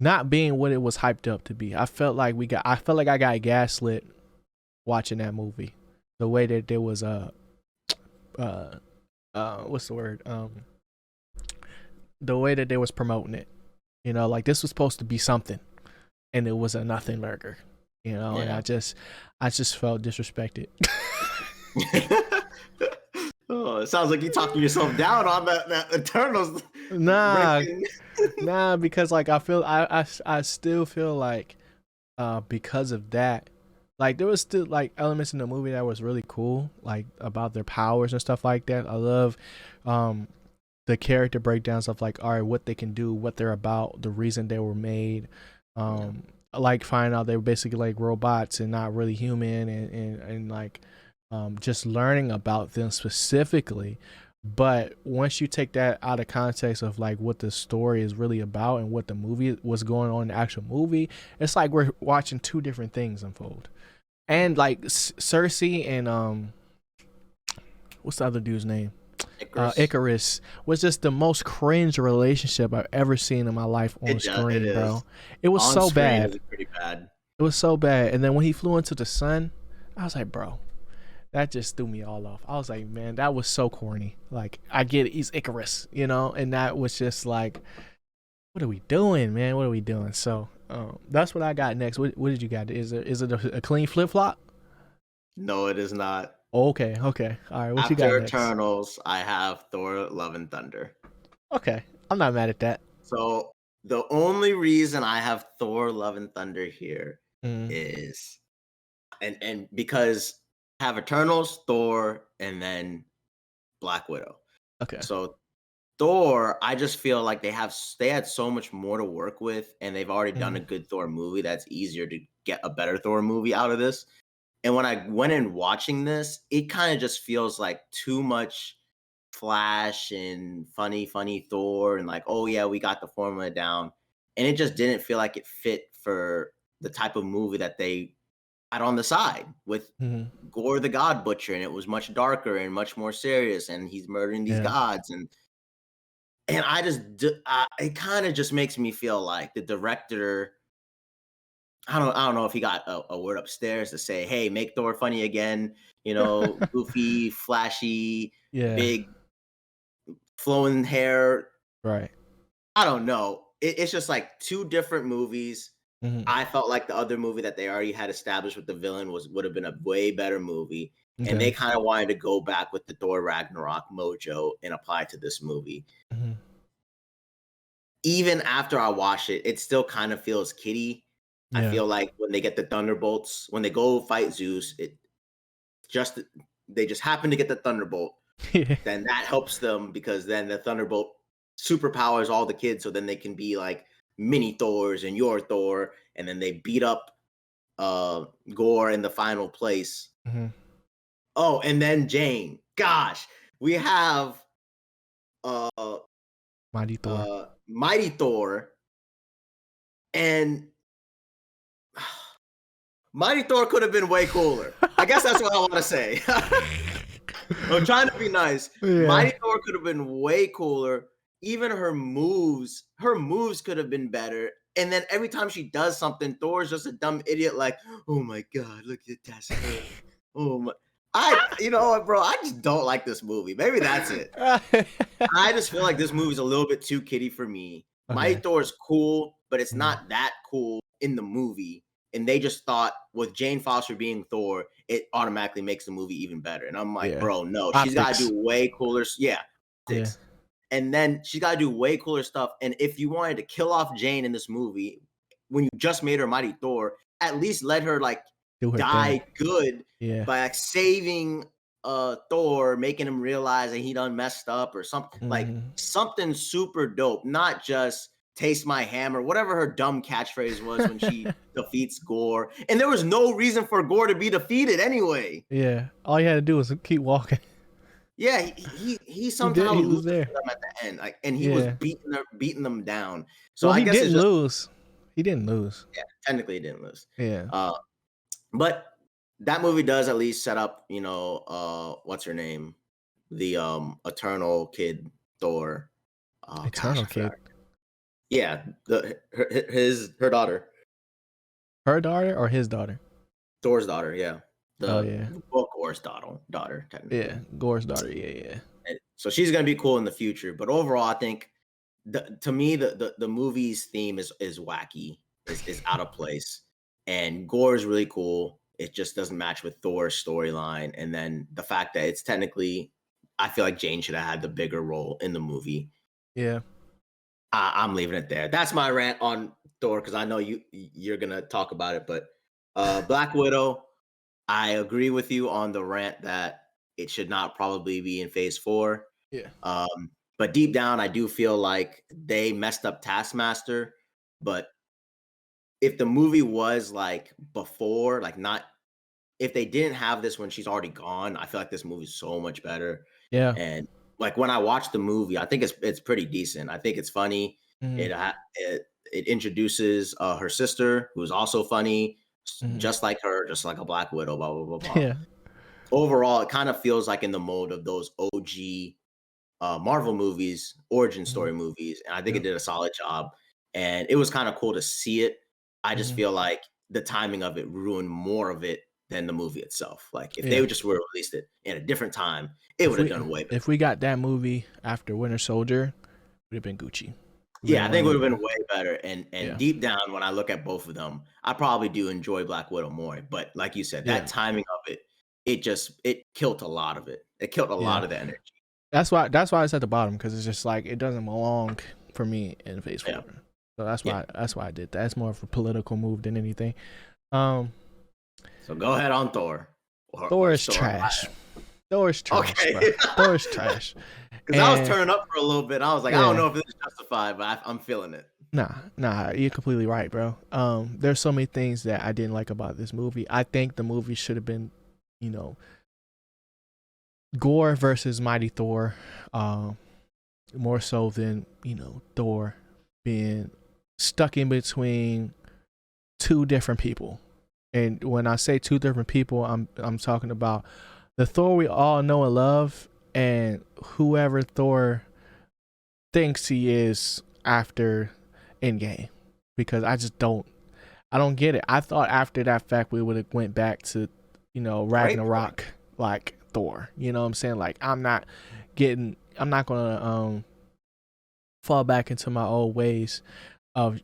not being what it was hyped up to be. I felt like I got gaslit watching that movie. The way that there was what's the word? The way that they was promoting it. You know, like this was supposed to be something, and it was a nothing burger, you know. And I just felt disrespected. Oh, it sounds like you talking yourself down on that Eternals. Nah, because like I still feel like because of that, like there was still like elements in the movie that was really cool, like about their powers and stuff like that. I love the character breakdowns of like, all right, what they can do, what they're about, the reason they were made. Like finding out they were basically like robots and not really human, and like just learning about them specifically. But once you take that out of context of like what the story is really about and what the movie was going on in the actual movie, it's like we're watching two different things unfold. And like Cersei and what's the other dude's name? Icarus. Icarus was just the most cringe relationship I've ever seen in my life on It screen, bro. is. It was On so screen bad. is pretty bad. It was so bad. And then when he flew into the sun, I was like, bro, that just threw me all off. I was like, man, that was so corny. Like, I get it, he's Icarus, and that was just like, what are we doing, man? What are we doing? So that's what I got next. What did you got? Is it a clean flip flop? No, it is not. Okay. All right, what you got After next? Eternals, I have Thor: Love and Thunder. Okay, I'm not mad at that. So the only reason I have Thor: Love and Thunder here Mm, is and because I have Eternals, Thor, and then Black Widow. okay. So Thor, I just feel like they had so much more to work with, and they've already done a Mm, good Thor movie. That's easier to get a better Thor movie out of this. And when I went in watching this, it kind of just feels like too much Flash and funny Thor, and like, oh yeah, we got the formula down. And it just didn't feel like it fit for the type of movie that they had on the side with mm, Gore the God Butcher, and it was much darker and much more serious, and he's murdering these yeah. gods, and it kind of just makes me feel like the director. I don't know if he got a word upstairs to say, "Hey, make Thor funny again." Goofy, flashy, Yeah. big, flowing hair. Right. I don't know. It's just like two different movies. Mm, I felt like the other movie that they already had established with the villain would have been a way better movie, and okay. they kind of wanted to go back with the Thor Ragnarok mojo and apply it to this movie. Mm, Even after I watch it, it still kind of feels kiddie. I yeah. feel like when they get the Thunderbolts, when they go fight Zeus, just they just happen to get the Thunderbolt. Yeah. Then that helps them because then the Thunderbolt superpowers all the kids, so then they can be like mini Thors and your Thor, and then they beat up Gore in the final place. Mhm. Oh, and then Jane. Gosh, we have uh Mighty Thor. Mighty Thor, and Mighty Thor could have been way cooler. I guess that's what I want to say. I'm trying to be nice. Yeah. Mighty Thor could have been way cooler. Even her moves could have been better. And then every time she does something, Thor's just a dumb idiot, like, oh my god, look at that's her. Oh my you know what, bro? I just don't like this movie. Maybe that's it. I just feel like this movie's a little bit too kiddie for me. Mighty Okay. Thor's cool, but it's Mm, not that cool in the movie. And they just thought with Jane Foster being Thor, it automatically makes the movie even better. And I'm like, yeah. bro, no, she's got to Optics. do way cooler. Yeah, Yeah. optics. And then she's got to do way cooler stuff. And if you wanted to kill off Jane in this movie, when you just made her Mighty Thor, at least let her like Do her thing. die good Yeah. by like saving Thor, making him realize that he done messed up or something, like Mhm. something super dope, not just taste my hammer, whatever her dumb catchphrase was when she defeats Gore. And there was no reason for Gore to be defeated anyway. Yeah. All you had to do was keep walking. Yeah, he He did. somehow He was loses there. to them at the end, like, and he was Yeah. beating them down. So Well, I he guess it's didn't just lose. He didn't lose. yeah, technically he didn't lose. Yeah. Uh, but that movie does at least set up, what's her name, the Eternal kid Thor. Oh gosh, Eternal I forgot. Kid. Yeah, her daughter, Her daughter or his daughter? Thor's daughter. Yeah, Oh the yeah. book Gor's daughter Yeah. technically. Gore's daughter. Yeah. Yeah. And so she's gonna be cool in the future. But overall, I think to me the movie's theme is wacky, is out of place, and Gore is really cool. It just doesn't match with Thor's storyline, and then the fact that it's technically, I feel like Jane should have had the bigger role in the movie. Yeah. I'm leaving it there. That's my rant on Thor because I know you're gonna talk about it. But Black Widow, I agree with you on the rant that it should not probably be in Phase 4. Yeah. But deep down, I do feel like they messed up Taskmaster. But if the movie was like before, like not if they didn't have this when she's already gone, I feel like this movie's so much better. Yeah. And like when I watched the movie, I think it's pretty decent. I think it's funny. Mhm. It introduces her sister, who's also funny, Mhm. just like her, just like a Black Widow. Blah blah blah blah. Yeah. Overall, it kind of feels like in the mode of those OG Marvel movies, origin Mhm. story movies, and I think it Yep. did a solid job. And it was kind of cool to see it. I just Mhm. feel like the timing of it ruined more of it than the movie itself. Like if they Yeah. would just would released it in a different time, it If would have we done way better. if we got that movie after Winter Soldier, would have been Gucci. We've Yeah, been I think way it would have been better. way better. And Yeah. deep down, when I look at both of them, I probably do enjoy Black Widow more. But like you said, that Yeah. timing of it, it killed a lot of it. It killed a Yeah. lot of the energy. That's why it's at the bottom, because it's just like it doesn't belong for me in Phase Yeah, 4. So that's yeah. why I did that. It's more of a political move than anything. Um, So go ahead on Thor Thor or is Storm. trash. Thor is trash, Okay, bro. Thor is trash. because I was And turning up for a little bit. I was like, I don't yeah, know if this is justified, but I'm feeling it. nah, you're completely right, bro. There's so many things that I didn't like about this movie. I think the movie should have been, you know, Gore versus Mighty Thor, more so than Thor being stuck in between two different people. And when I say two different people, I'm talking about the Thor we all know and love, and whoever Thor thinks he is after Endgame. Because I don't get it. I thought after that fact we would have went back to, Great point. Ragnarok like Thor. You know what I'm saying? Like I'm not gonna fall back into my old ways of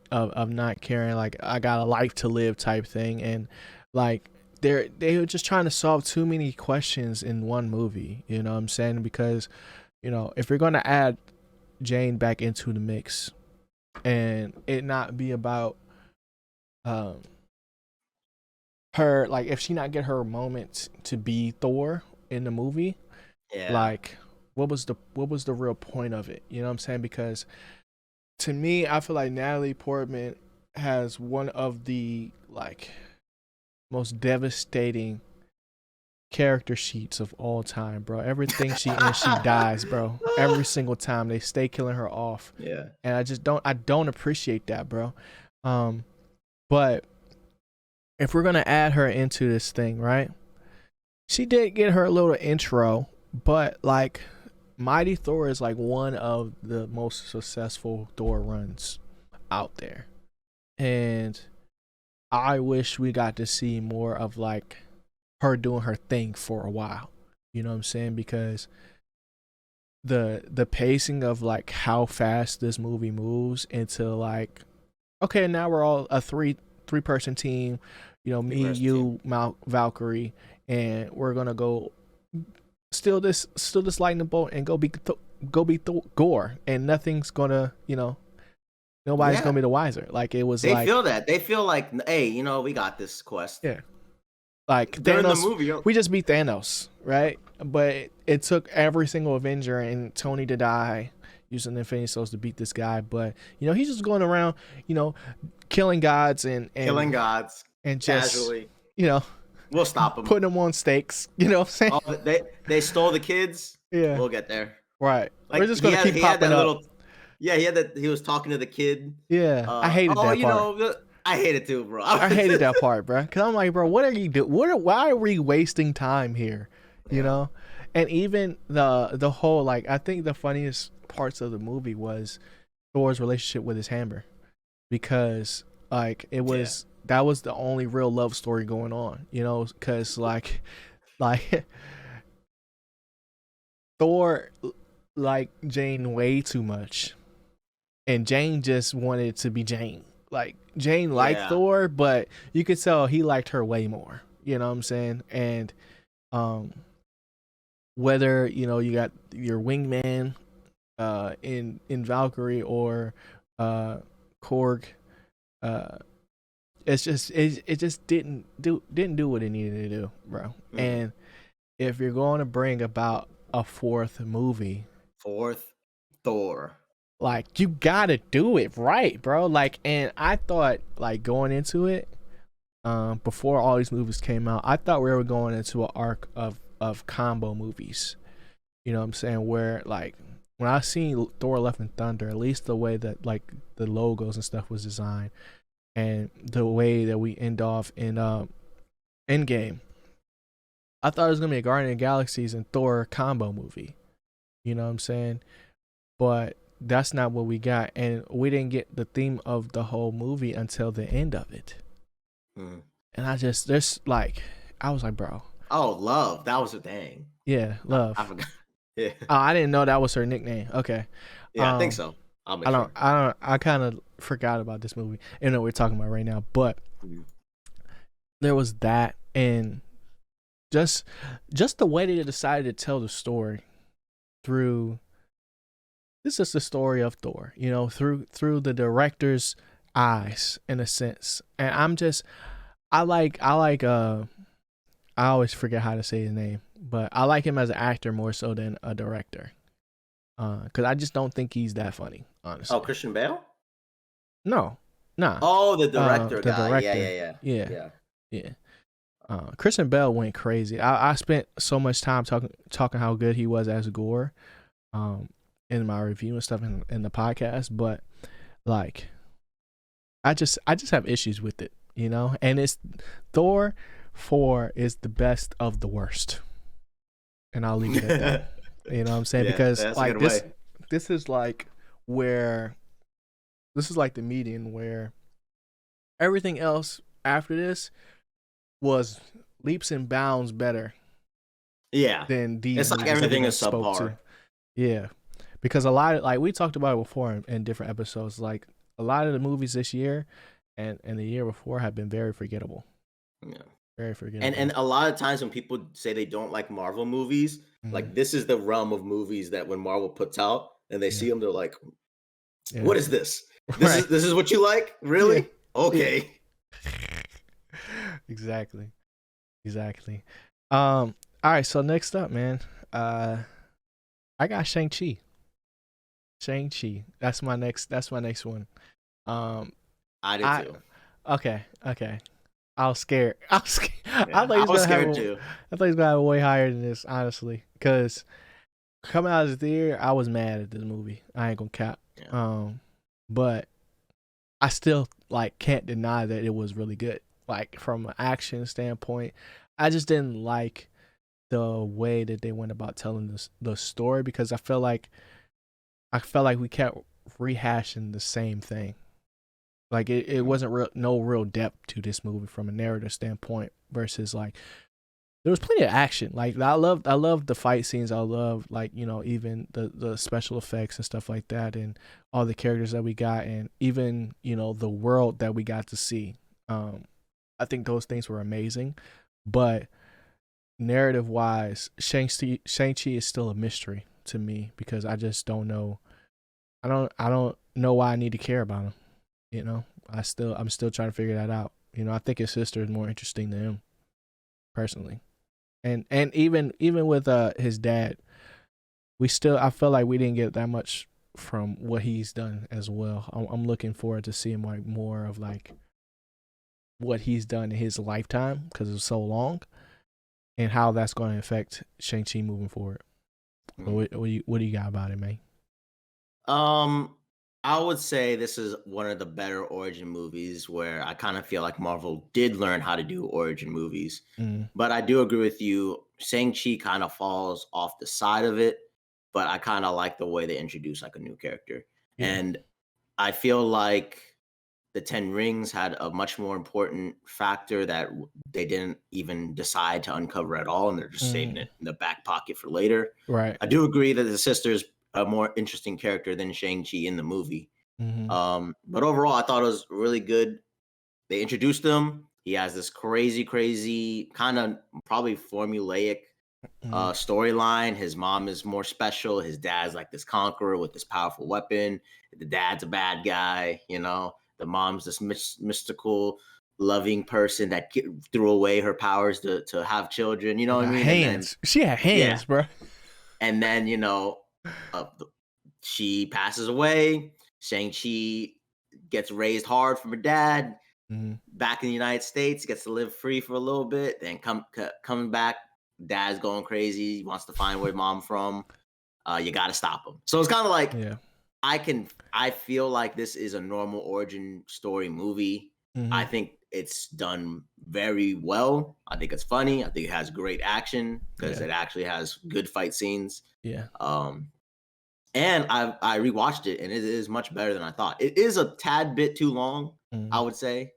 not caring, like I got a life to live type thing. And like they were just trying to solve too many questions in one movie, you know what I'm saying? Because if you're gonna add Jane back into the mix and it not be about um her, like if she not get her moment to be Thor in the movie, Yeah, like what was the real point of it, you know what I'm saying? Because to me, I feel like Natalie Portman has one of the like most devastating character sheets of all time, bro. Everything she and she dies, bro. Every single time they stay killing her off, yeah, and I don't appreciate that, bro. Um, but if we're gonna add her into this thing, right? She did get her little intro, but like Mighty Thor is like one of the most successful Thor runs out there. And I wish we got to see more of like her doing her thing for a while. You know what I'm saying? Because the pacing of like how fast this movie moves into like, okay, now we're all a three person team, me, University team. you, Valkyrie, and we're gonna go steal this lightning bolt and go be Gore, and nothing's gonna, nobody's Yeah, gonna be the wiser. Like it was they like, feel that. They feel like, hey, we got this quest. yeah, like During the Thanos, movie, we just beat Thanos, right? But it took every single Avenger and Tony to die using the Infinity Stones to beat this guy. But he's just going around, killing gods and killing and gods and just casually. you know We'll stop them. putting them on stakes. You know what I'm saying? Oh, they stole the kids. Yeah, We'll get there. right. We're Like just gonna keep he had popping that up. little. Yeah, he had that. He was talking to the kid. Yeah, I hated Oh, that part. I hate it too, bro. I hated that part, bro. Cause I'm like, bro, what are you doing? Why are we wasting time here? You Yeah, know, and even the whole, like, I think the funniest parts of the movie was Thor's relationship with his hammer, because like yeah, that was the only real love story going on. Because like Thor like Jane way too much, and Jane just wanted to be Jane. Like Jane liked yeah, Thor, but you could tell he liked her way more. You know what I'm saying? And um, whether you got your wingman in Valkyrie or Korg, uh, it just didn't do what it needed to do, bro. mm. And if you're going to bring about a fourth movie, Fourth, Thor. like you gotta do it right, bro. Like, and I thought, like, going into it, before all these movies came out, I thought we were going into an arc of combo movies. You know what I'm saying? Where like when I seen Thor: Love and Thunder, at least the way that like the logos and stuff was designed, and the way that we end off in Endgame, I thought it was gonna be a Guardian of the Galaxies and Thor combo movie. You know what I'm saying? But that's not what we got, and we didn't get the theme of the whole movie until the end of it. Mm. And I just there's like I was like, bro, Oh, Love. That was a thing. yeah, I love. forgot. Yeah. Oh, I didn't know that was her nickname. Okay. Yeah, I think Um, so. I'll make sure. I kind of forgot about this movie. You know what we're talking about right now, but Mhm. there was that, and just just the way they decided to tell the story through this is the story of Thor, you know, through the director's eyes in a sense. And I I always forget how to say his name, but I like him as an actor more so than a director. Cuz I just don't think he's that funny, Oh, honestly. Christian Bale? No. Nah. Oh, the director The guy. Yeah, director. yeah, yeah. Yeah. Yeah. Yeah. Christian Bell went crazy. I spent so much time talking how good he was as Gore, um, in my review and stuff in the podcast. But like, I just have issues with it, you know. And it's Thor 4 is the best of the worst, and I'll leave it at that. You know what I'm saying? Yeah, Because that's a like good way. this is like where this is like the median where everything else after this was leaps and bounds better Yeah. than these It's like movies that everything even is spoke subpar. to. Yeah, because a lot of like we talked about it before in different episodes. Like a lot of the movies this year and the year before have been very forgettable. Yeah. Very And forgettable. a lot of times when people say they don't like Marvel movies, Mhm. like this is the realm of movies that when Marvel puts out and they Yeah, see them, they're like, yeah, "What is this? right. This is what you like? Yeah, Really? yeah. Okay." Exactly, exactly. All right. So next up, man, uh, I got Shang Chi. Shang Chi. That's my next. That's my next one. Um, I did I too. okay. I was scared. I was scared. I Yeah, thought he I was was gonna have scared a. too. I thought he was gonna have a way higher than this, honestly. Because coming out of the theater, I was mad at this movie. I ain't gonna cap. Yeah. But I still like can't deny that it was really good. Like from an action standpoint, I just didn't like the way that they went about telling the story because I felt like we kept rehashing the same thing. Like it Mm. wasn't no real depth to this movie from a narrative standpoint versus like there was plenty of action. Like I loved the fight scenes. I love like, you know, even the special effects and stuff like that and all the characters that we got and even, you know, the world that we got to see. I think those things were amazing. But narrative wise, Shang-Chi is still a mystery to me because I just don't know I don't know why I need to care about him. You know, I'm still trying to figure that out. You know, I think his sister is more interesting than him personally, and even with his dad, we still I feel like we didn't get that much from what he's done as well. I'm looking forward to seeing like more of like what he's done in his lifetime because it's so long, and how that's going to affect Shang-Chi moving forward. So Mm. what do you got about it, man? Um, I would say this is one of the better origin movies where I kind of feel like Marvel did learn how to do origin movies. Mm, But I do agree with you. Shang-Chi kind of falls off the side of it, but I kind of like the way they introduce like a new character. yeah. And I feel like the 10 Rings had a much more important factor that they didn't even decide to uncover at all, and they're just saving Mm, it in the back pocket for later. right. I do agree that the sister's a more interesting character than Shang-Chi in the movie. Mm-hmm. But overall, I thought it was really good. They introduced him. He has this crazy, kind of probably formulaic Mm-hmm. storyline. His mom is more special. His dad's like this conqueror with this powerful weapon. The dad's a bad guy, you know. The mom's this mystical, loving person that threw away her powers to have children. You know She what I got mean? And then hands. She had yeah, hands, bro. and then uh, she passes away. Shang-Chi gets raised hard from her dad. Mm-hmm. Back in the United States, gets to live free for a little bit. Then coming back, dad's going crazy. He wants to find where mom from. You got to stop him. So it's kind of like Yeah. I feel like this is a normal origin story movie. I Mm-hmm. think it's done very well. I think it's funny. I think it has great action because Yeah. it actually has good fight scenes. Yeah. And I rewatched it, and it is much better than I thought. It is a tad bit too long, I Mm, would say.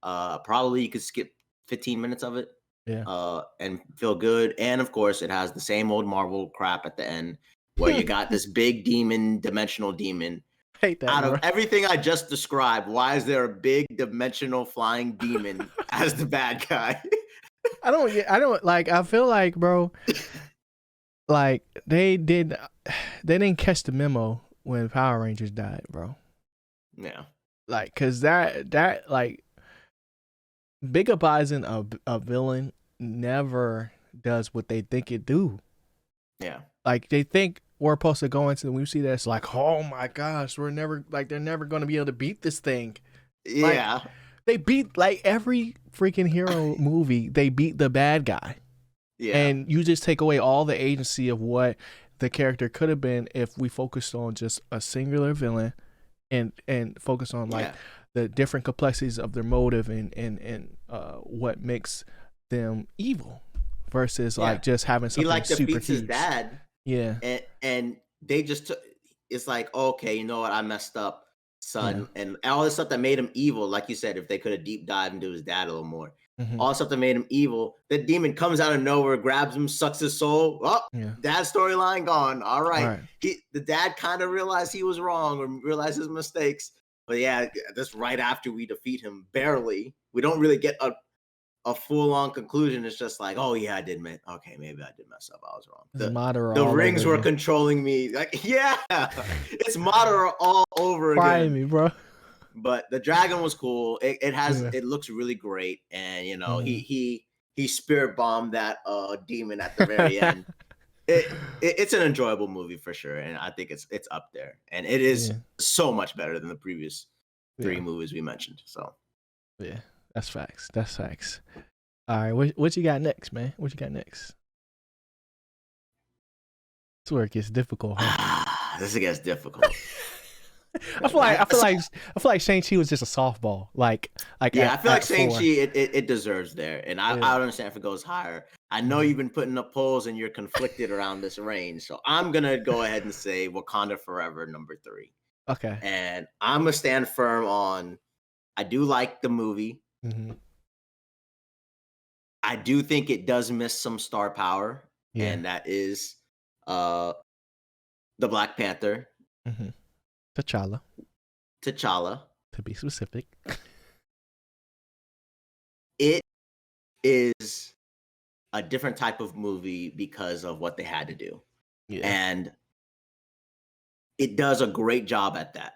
Probably you could skip 15 minutes of it, yeah. and feel good. And of course, it has the same old Marvel crap at the end, where you got this big demon, dimensional demon. Hate that, Out bro. of everything I just described, why is there a big dimensional flying demon as the bad guy? I don't like. I feel like, bro, like they didn't catch the memo when Power Rangers died, bro. Yeah, Like, cause that like Big Up Bison, a villain, never does what they think it do. yeah, Like they think we're supposed to go into, we see that it's like, oh my gosh, we're never like they're never gonna be able to beat this thing. Like yeah, they beat like every freaking hero movie, they beat the bad guy. yeah, And you just take away all the agency of what the character could have been if we focused on just a singular villain and focus on like yeah, the different complexities of their motive and what makes them evil versus yeah. like just having He something like super defeats his huge. dad, Yeah, and they just took. It's like, okay, you know what? I messed up, yeah, son, and all this stuff that made him evil. Like you said, if they could have deep dived into his dad a little more, hmm, all the stuff that made him evil. The demon comes out of nowhere, grabs him, sucks his soul. Oh, yeah. dad's storyline gone. All right, Right. the dad kind of realized he was wrong or realized his mistakes. But yeah, that's right after we defeat him barely. We don't really get a full on conclusion. It's just like, oh yeah, I did mess. Okay, maybe I did mess up. I was wrong. This is Madara The all over rings were again. controlling me. Like, yeah, it's Madara all over Frying again. me, bro. But the dragon was cool. Yeah. It looks really great, and you know Mhm. he spirit bombed that demon at the very end. It's an enjoyable movie for sure, and I think it's up there, and it is Yeah. so much better than the previous three Yeah. movies we mentioned. So Yeah. That's facts. That's facts. All right. What you got next, man? What you got next? That's where it gets difficult, huh? this gets difficult. I feel like Shang-Chi was just a softball. Like Yeah, I feel like at four. Shang-Chi, it deserves there. And I Yeah. don't understand if it goes higher. I know Mhm. you've been putting up polls and you're conflicted around this range. So I'm going to go ahead and say Wakanda Forever, number 3. Okay. And I'm going to stand firm on, I do like the movie. Hmm. I do think it does miss some star power. Yeah. And that is uh the Black Panther, Hmm. T'Challa, T'Challa. to be specific. It is a different type of movie because of what they had to do. Yeah. And it does a great job at that.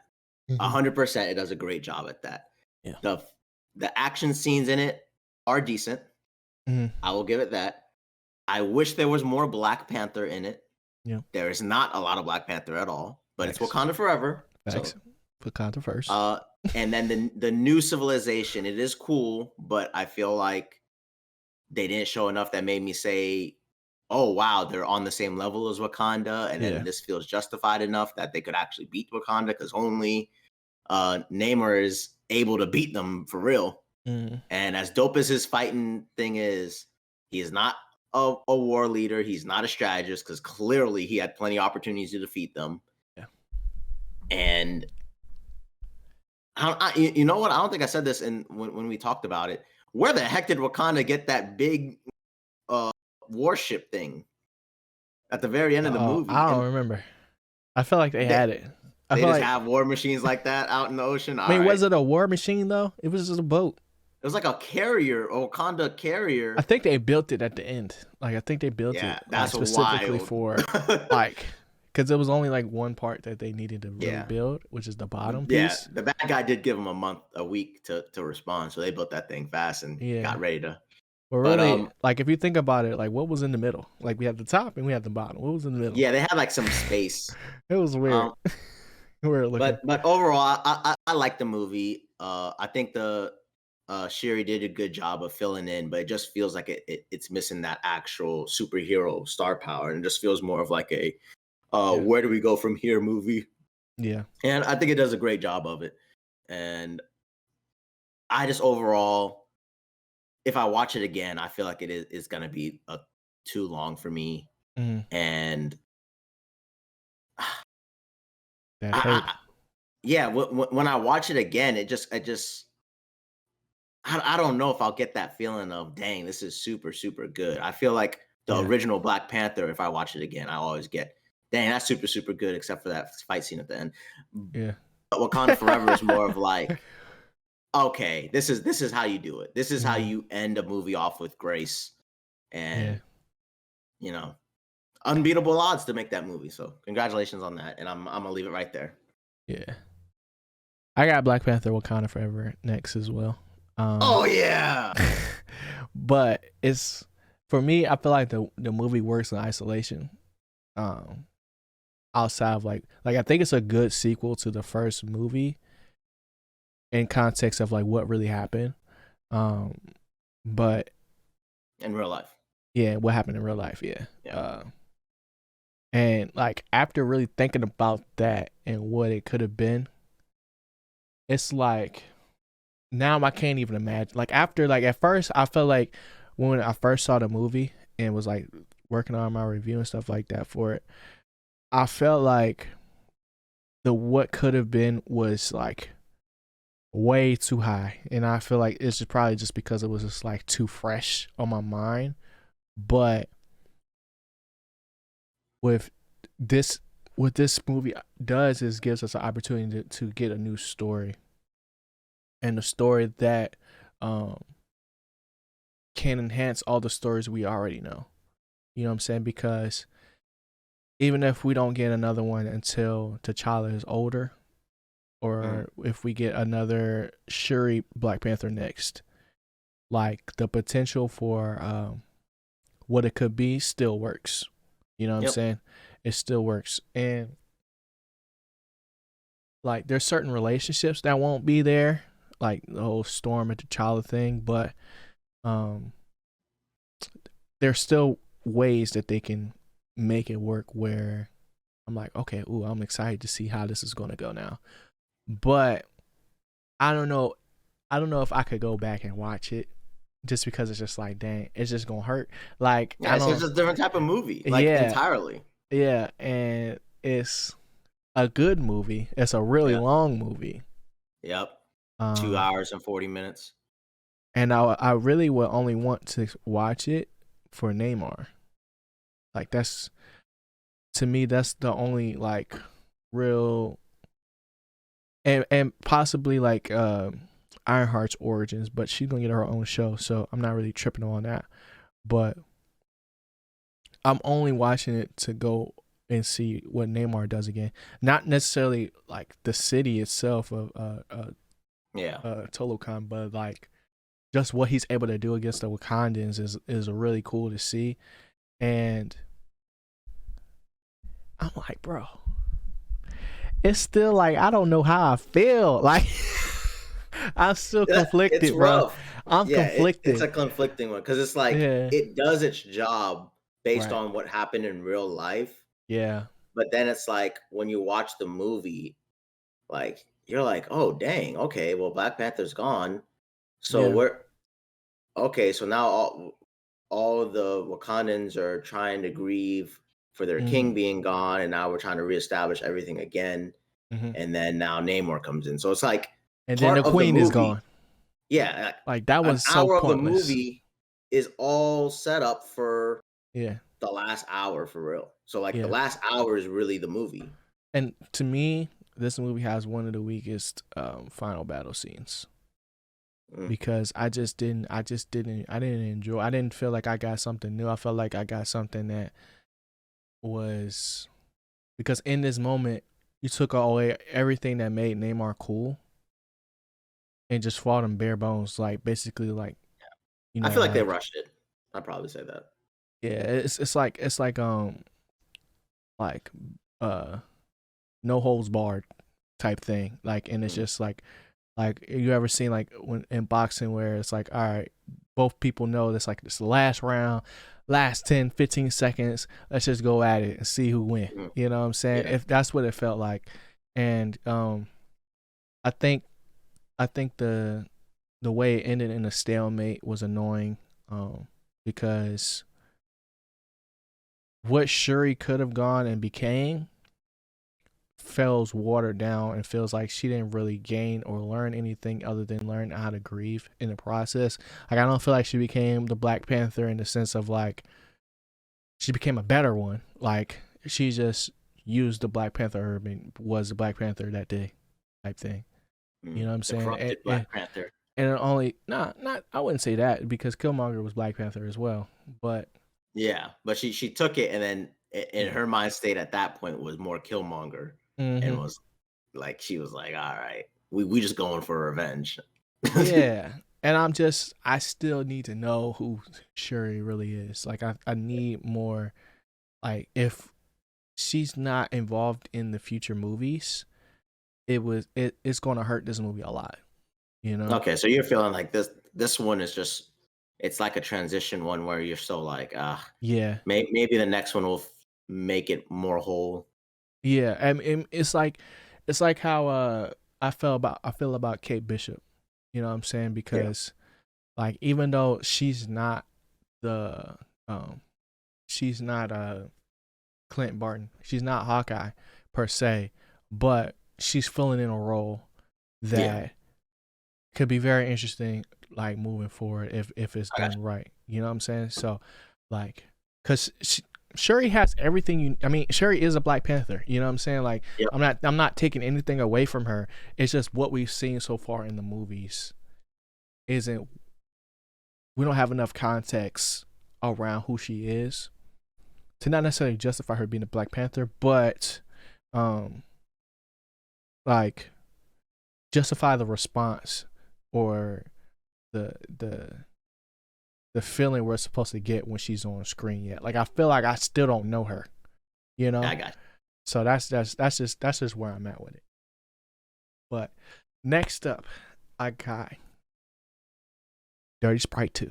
Hmm. 100%, it does a great job at that. Yeah. The the action scenes in it are decent. Hmm. I will give it that. I wish there was more Black Panther in it. Yeah. There is not a lot of Black Panther at all, but it's Facts. Wakanda Forever. Facts. So, Put Wakanda first. uh, and then the new civilization, it is cool, but I feel like they didn't show enough that made me say, "Oh wow, they're on the same level as Wakanda," and then Yeah. this feels justified enough that they could actually beat Wakanda because only Namor is able to beat them for real. Mm. And as dope as his fighting thing is, he is not a war leader. He's not a strategist because clearly he had plenty of opportunities to defeat them. Yeah. And you know what? I don't think I said this when we talked about it. Where the heck did Wakanda get that big uh, warship thing at the very end of the Oh, movie? I don't And remember. I feel like they they, had it. I they feel just like. have war machines like that out in the ocean. I All mean, right. was it a war machine though? It was just a boat. It was like a carrier, a Wakanda I carrier. think they built it at the end. Like I think they built Yeah, it like that's specifically wild. for like because it was only like one part that they needed to really Yeah. build, which is the bottom Yeah, piece. the bad guy did give him a week to respond, so they built that thing fast and Yeah, got ready to. but But really, like if you think about it, like what was in the middle? Like we had the top and we had the bottom. What was in the middle? yeah, they had like some space. It was weird. Um, Weird looking. but overall, I like the movie. I think the Shiri did a good job of filling in, but it just feels like it's missing that actual superhero star power, and it just feels more of like a Yeah. where do we go from here movie. Yeah. And I think it does a great job of it. And I just overall, if I watch it again, I feel like it's gonna be too long for me. Mhm. And that hurt. Yeah, when I watch it again, I don't know if I'll get that feeling of, dang, this is super, super good. I feel like the Yeah, original Black Panther, if I watch it again, I always get, dang, that's super, super good, except for that fight scene at the end. yeah, But Wakanda Forever is more of like, okay, this is how you do it. This is how Mhm. you end a movie off with grace, Yeah, and you know, unbeatable odds to make that movie. So congratulations on that, and I'm gonna leave it right there. yeah. I got Black Panther Wakanda Forever next as well. Oh yeah, But it's for me, I feel like the movie works in isolation. Um Outside of like I think it's a good sequel to the first movie in context of like what really happened. Um but in real life, yeah, what happened in real life, yeah. yeah. And like after really thinking about that and what it could have been, it's like now I can't even imagine. Like after like at first I felt like when I first saw the movie and was like working on my review and stuff like that for it, I felt like the what could have been was like way too high. And I feel like it's just probably just because it was just like too fresh on my mind. But with this what this movie does is gives us an opportunity to get a new story, and a story that um can enhance all the stories we already know. You know what I'm saying? Because even if we don't get another one until T'Challa is older, Mm. or if we get another Shuri Black Panther next, like the potential for what it could be still works. You know what I'm Yep. saying? It still works. And like there's certain relationships that won't be there, like the whole Storm and T'Challa thing, but um there's still ways that they can make it work where I'm like, okay, ooh, I'm excited to see how this is gonna go now. But I don't know. I don't know if I could go back and watch it just because it's just like, dang, it's just gonna hurt. Like Yeah, I it's don't. just a different type of movie, like Yeah, entirely. yeah, and it's a good movie. It's a really Yeah. long movie. Yep. 2 Um, hours and 40 minutes. and I really would only want to watch it for Neymar. Like that's to me that's the only like real and possibly like Ironheart's origins, but she's gonna get her own show, so I'm not really tripping on that. But I'm only watching it to go and see what Neymar does again. Not necessarily like the city itself of Yeah. Tolokan, but like just what he's able to do against the Wakandans is really cool to see. And I'm like, bro, it's still like I don't know how I feel. Like I'm still It's conflicted, bro. rough. I'm Yeah, it's conflicted. a conflicting one because it's like Yeah. it does its job based Right. on what happened in real life, Yeah. but then it's like when you watch the movie, like you're like, "Oh, dang, okay, well Black Panther's gone. So Yeah. we're okay, so now all the Wakandans are trying to grieve for their Mm-hmm. king being gone, and now we're trying to reestablish everything again." Mm-hmm. And then now Namor comes in. So it's like And then part the of the queen is movie. gone. Yeah, Like that an was so hour of the pointless. movie is all set up for Yeah. the last hour for real. So like the Yeah. last hour is really the movie. And to me, this movie has one of the weakest final battle scenes Mm, because I didn't enjoy. I didn't feel like I got something new. I felt like I got something that was because in this moment you took away everything that made Neymar cool and just fought him bare bones, like basically like I feel like they like rushed it. I'd probably say that. yeah, it's like like uh no holds barred type thing, like, and it's Mm, just like you ever seen like when in boxing where it's like, all right, both people know that's like this last round, last 10-15 seconds, let's just go at it and see who win. mm, You know what I'm saying? yeah. If that's what it felt like. And I think I think the way it ended in a stalemate was annoying, because what Shuri could have gone and became feels watered down and feels like she didn't really gain or learn anything other than learn how to grieve in the process. Like I don't feel like she became the Black Panther in the sense of like she became a better one. Like she just used the Black Panther herb and was the Black Panther that day type thing. You know what I'm The saying? corrupted Black Panther. And it only not I wouldn't say that because Killmonger was Black Panther as well. But Yeah, but she took it, and then in yeah. her mind state at that point was more Killmonger, and Hmm. was like she was like, all right, we just going for revenge. Yeah. And I still need to know who Shuri really is. Like I need more, like if she's not involved in the future movies, it's gonna hurt this movie a lot, you know? Okay, so you're feeling like this one is just it's like a transition one where you're so like, Yeah. maybe the next one will make it more whole. Yeah. And it's like how I feel about Kate Bishop. You know what I'm saying? Yeah, Because like even though the um she's not Clint Barton, she's not Hawkeye per se, but she's filling in a role yeah, that could be very interesting, like moving forward if it's I got done right. You know what I'm saying? So, like, cause Shuri has everything you. I mean, Shuri is a Black Panther. You know what I'm saying? Like, you. I'm not taking anything away from her. It's just what we've seen so far in the movies isn't. We don't have enough context around who she is to not necessarily justify her being a Black Panther, but, um, like justify the response or the the the feeling we're supposed to get when she's on screen yet. Like I feel like I still don't know her, you Yeah, know. I got you. So that's just where I'm at with it. But next up, I got Dirty Sprite 2,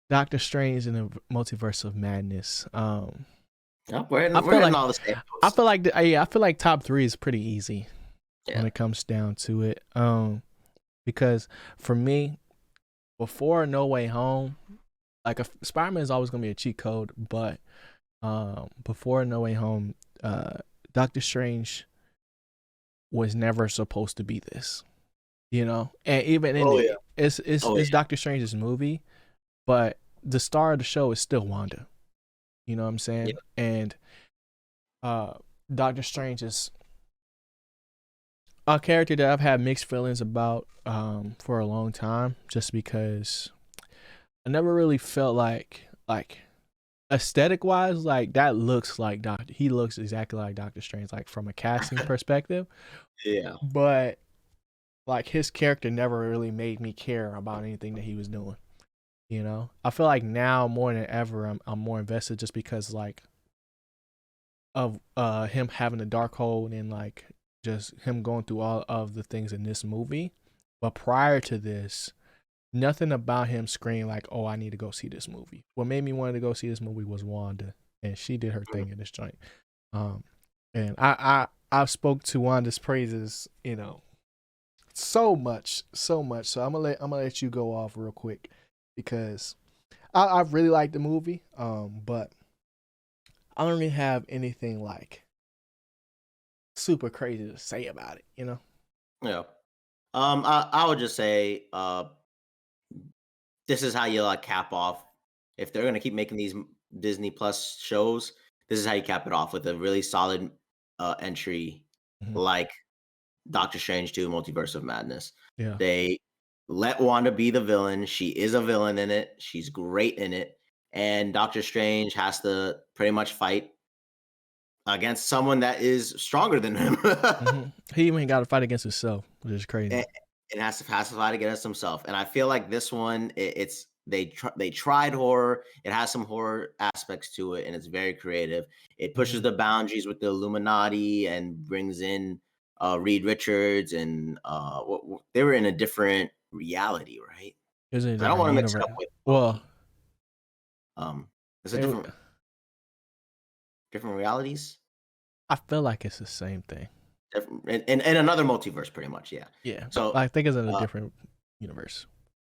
Doctor Strange in the Multiverse of Madness. Yeah, we're I hitting, we're feel hitting like all the same I notes. feel like yeah, I feel like top 3 is pretty easy when Yeah, it comes down to it. Because for me, before No Way Home, like a Spider-Man is always gonna be a cheat code, but before No Way Home, Doctor Strange was never supposed to be this, you know. And even in oh yeah, it, oh it's yeah, Doctor Strange's movie, but the star of the show is still Wanda. You know what I'm yeah. saying? And uh, Doctor Strange is a character that I've had mixed feelings about for a long time, just because I never really felt like aesthetic wise, like that looks like Doctor. He looks exactly like Doctor Strange, like from a casting perspective. Yeah. But like his character never really made me care about anything that he was doing. You know, I feel like now more than ever, I'm more invested just because like of him having a dark hole and like just him going through all of the things in this movie. But prior to this, nothing about him screamed like, "Oh, I need to go see this movie." What made me want to go see this movie was Wanda, and she did her Mhm. thing in this joint. Um, and I've spoke to Wanda's praises, you know, so much, so much. So I'm gonna let you go off real quick because I really like the movie. But I don't really have anything like super crazy to say about it. You know. Yeah. I would just say, this is how you like cap off. If they're gonna keep making these Disney Plus shows, this is how you cap it off with a really solid entry, Mhm. like Doctor Strange 2: Multiverse of Madness. Yeah. They let Wanda be the villain. She is a villain in it. She's great in it. And Doctor Strange has to pretty much fight against someone that is stronger than him. He even got to fight against himself, which is crazy. And it has to pacify to get us himself. And I feel like this one, it's they tried horror. It has some horror aspects to it, and it's very creative. It pushes Mhm. the boundaries with the Illuminati and brings in Reed Richards, and they were in a different reality, right? It was in a 'Cause I don't different want to mix it universe. up with Well, Loki. It's a it, different realities. I feel like it's the same thing. Different, in another multiverse, pretty much. Yeah. Yeah, but So I think it's in a uh, different universe.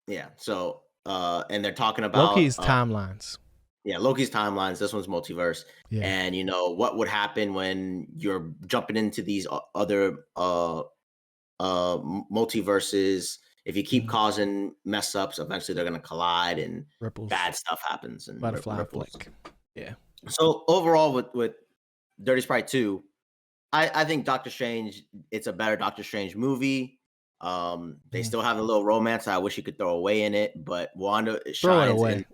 yeah. So and they're talking about Loki's timelines. Yeah, Loki's timelines. This one's multiverse, Yeah. and what would happen when you're jumping into these other multiverses. If you keep Mhm. causing mess ups, eventually they're going to collide, and Ripples, bad stuff happens and butterfly ripples. effect. Yeah. So overall, with Dirty Sprite 2, I think Doctor Strange, it's a better Doctor Strange movie. They Mhm. still have a little romance I wish you could throw away in it, but Wanda Throw it shines in. away.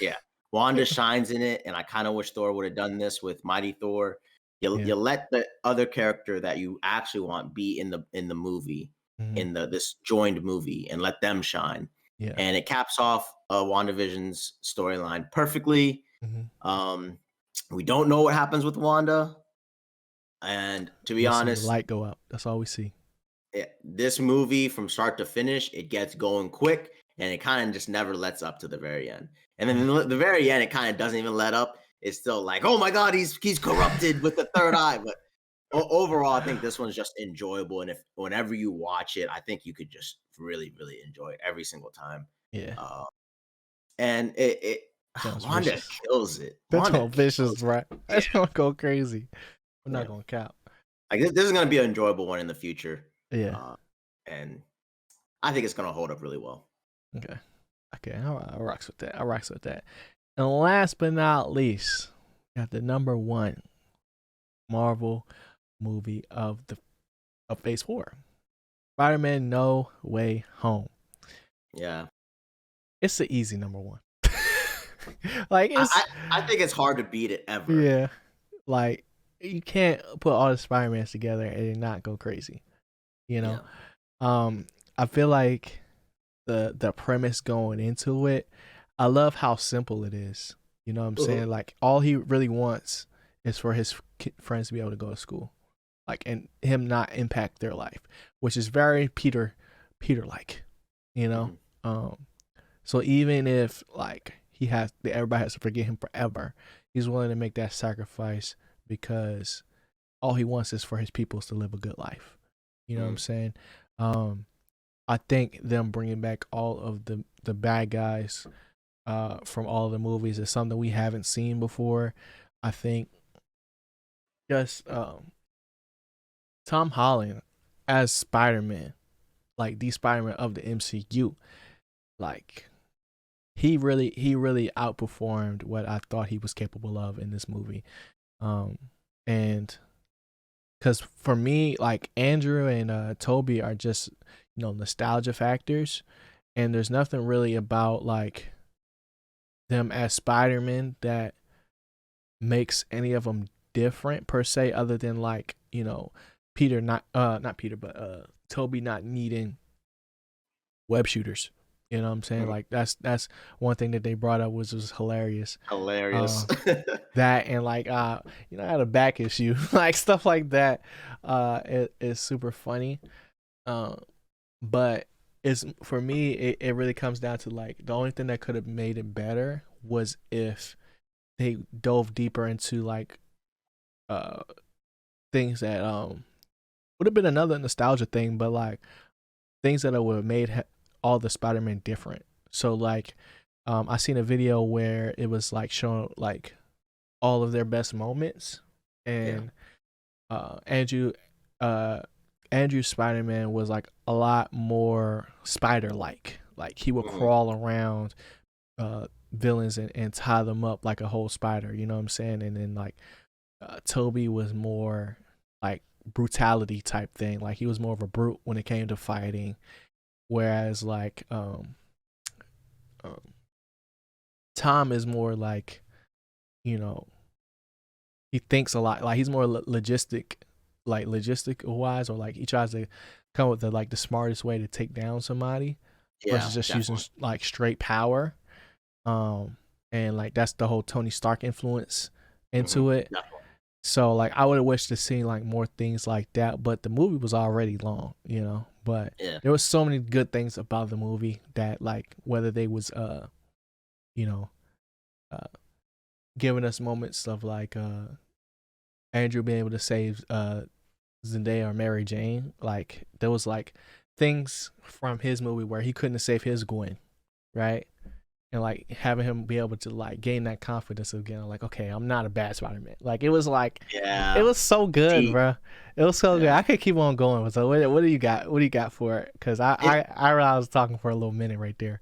Yeah, Wanda shines in it, and I kind of wish Thor would have done this with Mighty Thor. You Yeah. let the other character that you actually want be in the movie, Mhm. in this joined movie, and let them shine. Yeah. And it caps off WandaVision's storyline perfectly. Mhm. Um, we don't know what happens with Wanda, and to be We see the honest, light go up. That's all we see. this movie from start to finish, it gets going quick and it kind of just never lets up to the very end. And then the very end, it kind of doesn't even let up. It's still like, oh my god, he's corrupted with the third eye. But overall, I think this one's just enjoyable. And if whenever you watch it, I think you could just really, really enjoy it every single time. Yeah. Uh, and it Sounds Wanda vicious. kills it. That's Wanda all vicious, kills it. right? Yeah, That's gonna go crazy. I'm not yeah. gonna cap. Like this is gonna be an enjoyable one in the future. Yeah. Uh, and I think it's gonna hold up really well. Okay. Okay. I rocks with that. I rocks with that. And last but not least, got the number one Marvel movie of Phase 4. Spider-Man No Way Home. Yeah. It's the easy number one. Like I, it's I I think it's hard to beat it ever. yeah. Like you can't put all the Spider-Mans together and not go crazy. You know? Yeah. I feel like the premise going into it, I love how simple it is. You know what I'm Mhm. saying? Like all he really wants is for his friends to be able to go to school, like, and him not impact their life, which is very Peter like, you know. Mhm. Um, so even if like everybody has to forget him forever, he's willing to make that sacrifice because all he wants is for his peoples to live a good life. You know what I'm Mhm. saying? Um, I think them bringing back all of the bad guys from all the movies is something we haven't seen before. I think just Tom Holland as Spider-Man, like the Spider-Man of the MCU, like he really outperformed what I thought he was capable of in this movie. And because for me, like Andrew and Toby are just nostalgia factors, and there's nothing really about like them as Spider-Man that makes any of them different per se, other than like Peter not Peter but Toby not needing web shooters. You know what I'm saying? Mhm. Like that's one thing that they brought up was hilarious. Hilarious. That and like I had a back issue, like stuff like that. It is super funny. Uh, but it's for me it really comes down to like the only thing that could have made it better was if they dove deeper into like uh things that would have been another nostalgia thing, but like things that would have made all the Spider-Man different. So like I seen a video where it was like showing like all of their best moments, Yeah. and Andrew uh Andrew's Spider-Man was like a lot more spider like he would Mhm. crawl around villains and tie them up like a whole spider, you know what I'm saying? And then like Toby was more like brutality type thing. Like he was more of a brute when it came to fighting, whereas like um Tom is more like you know he thinks a lot. Like he's more logistic wise, or like he tries to come with the smartest way to take down somebody Yeah, versus just using definitely. like straight power. Um, and like that's the whole Tony Stark influence into Mhm. it. Definitely. So like I would have wished to see like more things like that, but the movie was already long, But Yeah. there was so many good things about the movie that like whether they was you know uh giving us moments of like Andrew being able to save Zendaya or Mary Jane, like there was like things from his movie where he couldn't save his Gwen, right? and like having him be able to like gain that confidence again. Like, okay, I'm not a bad Spider-Man. Like it was like, it Yeah. was so good, Deep. bro. It was so good. Yeah. I could keep on going. So what do you got? What do you got for it? Because It, I realized I was talking for a little minute right there.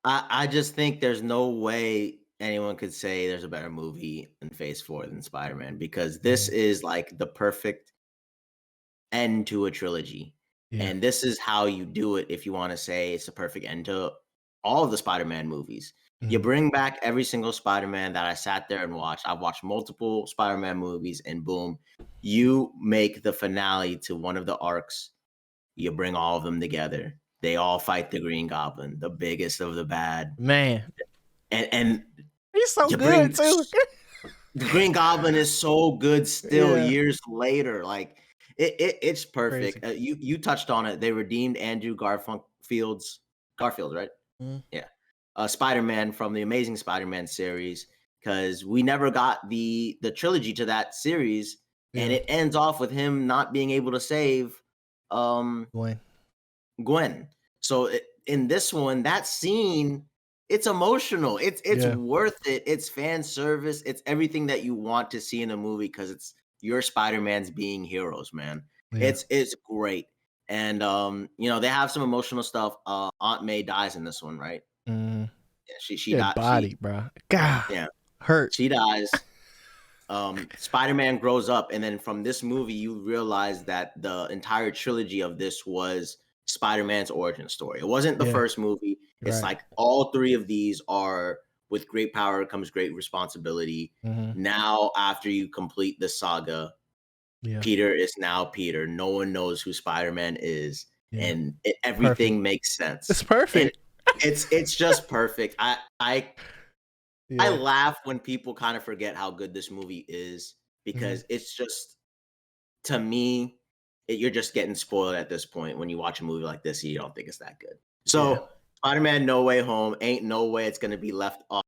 I just think there's no way anyone could say there's a better movie in Phase 4 than Spider-Man, because this Yeah, is like the perfect end to a trilogy. yeah, And this is how you do it if you want to say it's a perfect end to all of the Spider-Man movies. You mhm, bring back every single Spider-Man that I sat there and watched. I've watched multiple Spider-Man movies, and boom, you make the finale to one of the arcs. You bring all of them together. They all fight the Green Goblin, the biggest of the bad. man, And he's so you good bring too. the Green Goblin is so good still Yeah, years later. Like it's crazy. perfect. You touched on it. They redeemed Andrew Garfield, right? Mhm. Yeah. Spider-Man from the Amazing Spider-Man series, because we never got the trilogy to that series, and Yeah, it ends off with him not being able to save um Gwen. Gwen. So in this one, that scene, it's emotional. It's Yeah, worth it. It's fan service. It's everything that you want to see in a movie, because it's your Spider-Mans being heroes, man. yeah. It's great. And they have some emotional stuff. Aunt May dies in this one, right? Mm. Yeah, she Good died. She body, bro. God, yeah, hurt. she dies. Spider-Man grows up, and then from this movie, you realize that the entire trilogy of this was Spider-Man's origin story. It wasn't the Yeah, first movie. It's right. like all three of these are, with great power comes great responsibility. Hmm. Now, after you complete the saga, Yeah, Peter is now Peter. No one knows who Spider-Man is, yeah. and Perfect. everything makes sense. It's And perfect. it's just perfect. I Yeah. laugh when people kind of forget how good this movie is, Hmm. because it's just, to me, you're just getting spoiled at this point when you watch a movie like this and you don't think it's that good. Yeah. So Spider-Man No Way Home ain't no way it's going to be left off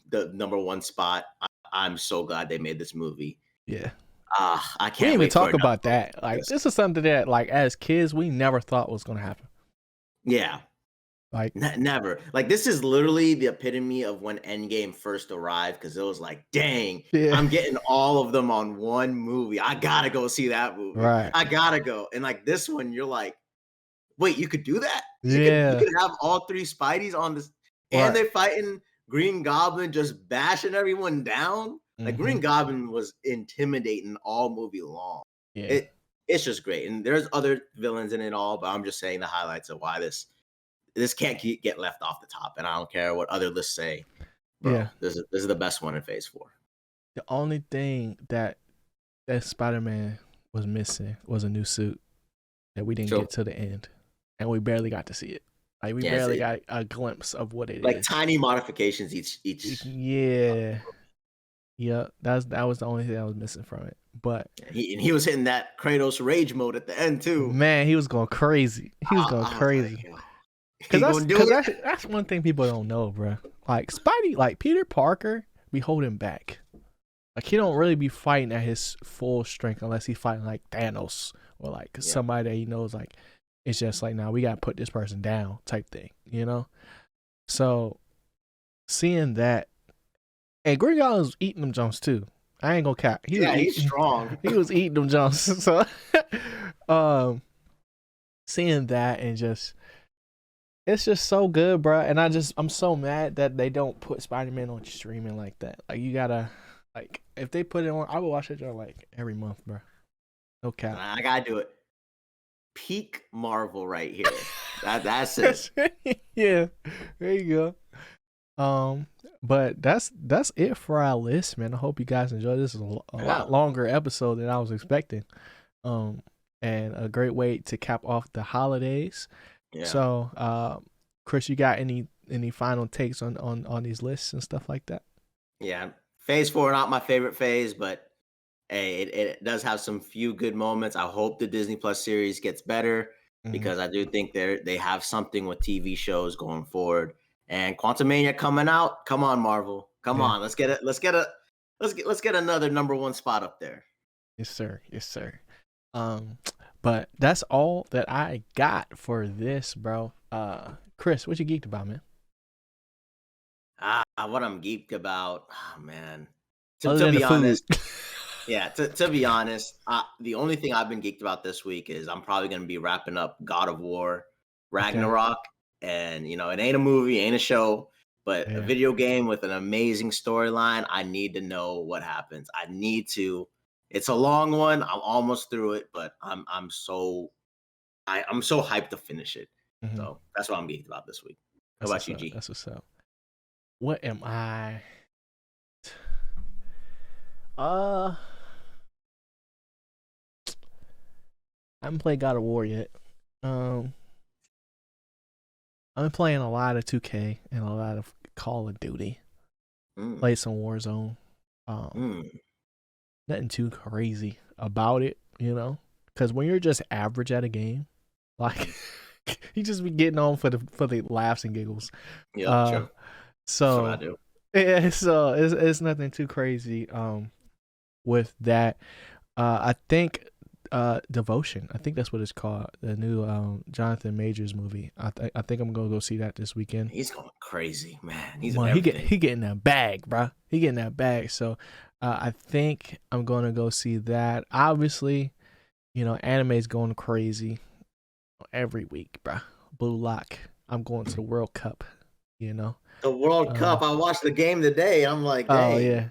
the number one spot. I'm so glad they made this movie. Yeah. I We can't didn't even wait for talk another about movie that. like Like this. this is something that like as kids we never thought was gonna happen. Yeah. Like Never. Like, this is literally the epitome of when Endgame first arrived, because it was like, dang, yeah. I'm getting all of them on one movie. I gotta go see that movie. Right. I gotta go. And like this one, you're like, wait, you could do that? You Yeah. could have all three Spideys on this, and Right. they're fighting Green Goblin, just bashing everyone down. Like, Hmm. Green Goblin was intimidating all movie long. Yeah. It's just great. And there's other villains in it all, but I'm just saying the highlights of why this can't get left off the top, and I don't care what other lists say, bro. Yeah. This is the best one in Phase 4. The only thing that Spider-Man was missing was a new suit that we didn't So get to the end, and we barely got to see it. Like we yeah, barely got a glimpse of what it like is. tiny modifications each. Yeah. Yeah. That was the only thing that was missing from it. But He was hitting that Kratos rage mode at the end too. man, he was going crazy. He was going I was like, crazy. yo, Cause he gonna do it. that's one thing people don't know, bro. Like Spidey, like Peter Parker, be holding back. Like he don't really be fighting at his full strength unless he's fighting like Thanos or like Yeah, somebody that he knows like it's just like now we gotta put this person down type thing, you know? So seeing that, and Green Goblin was eating them Jones too. I ain't gonna cap. he's strong. He was eating them Jones. So um seeing that and just it's just so good, bro. And I'm so mad that they don't put Spider-Man on streaming like that. Like you gotta like if they put it on, I would watch it like every month, bro. No cap. I gotta do it. Peak Marvel right here. That's it. Yeah, there you go. But that's it for our list, man. I hope you guys enjoyed. This is a Yeah, lot longer episode than I was expecting. Um, and a great way to cap off the holidays. yeah, So, Chris, you got any final takes on these lists and stuff like that? yeah. Phase 4, not my favorite phase, but hey, it does have some few good moments. I hope the Disney Plus series gets better, Hmm. because I do think they have something with TV shows going forward. And Quantumania coming out. Come on, Marvel. Come Yeah. on. Let's get another number one spot up there. Yes, sir. Yes, sir. Um, but that's all that I got for this, bro. Chris, what you geeked about, man? What I'm geeked about, oh man. Other To than the be food. honest, yeah. To be honest, the only thing I've been geeked about this week is I'm probably gonna be wrapping up God of War, Okay. Ragnarok, and it ain't a movie, ain't a show, but a Yeah. video game with an amazing storyline. I need to know what happens. I need to. It's a long one. I'm almost through it, but I'm so hyped to finish it. Hmm. So that's what I'm geeked about this week. How That's about what's you, up. G? That's what's up. What am I? Uh, I haven't played God of War yet. Um, I've been playing a lot of 2K and a lot of Call of Duty. Mm, Played some Warzone. Um, mm. Nothing too crazy about it, because when you're just average at a game, like you just be getting on for the laughs and giggles. Yep, Uh, true. That's what I so do. yeah, so it's nothing too crazy. With that, I think Devotion. I think that's what it's called. The new Jonathan Majors movie. I think I'm gonna go see that this weekend. He's going crazy, man. He's in Well, everything. he getting that bag, bro. He getting that bag. So I think I'm gonna go see that. Obviously, anime's going crazy every week, bro. Blue Lock. I'm going to the World Cup. The World Cup. I watched the game today. I'm like, Oh dang. yeah.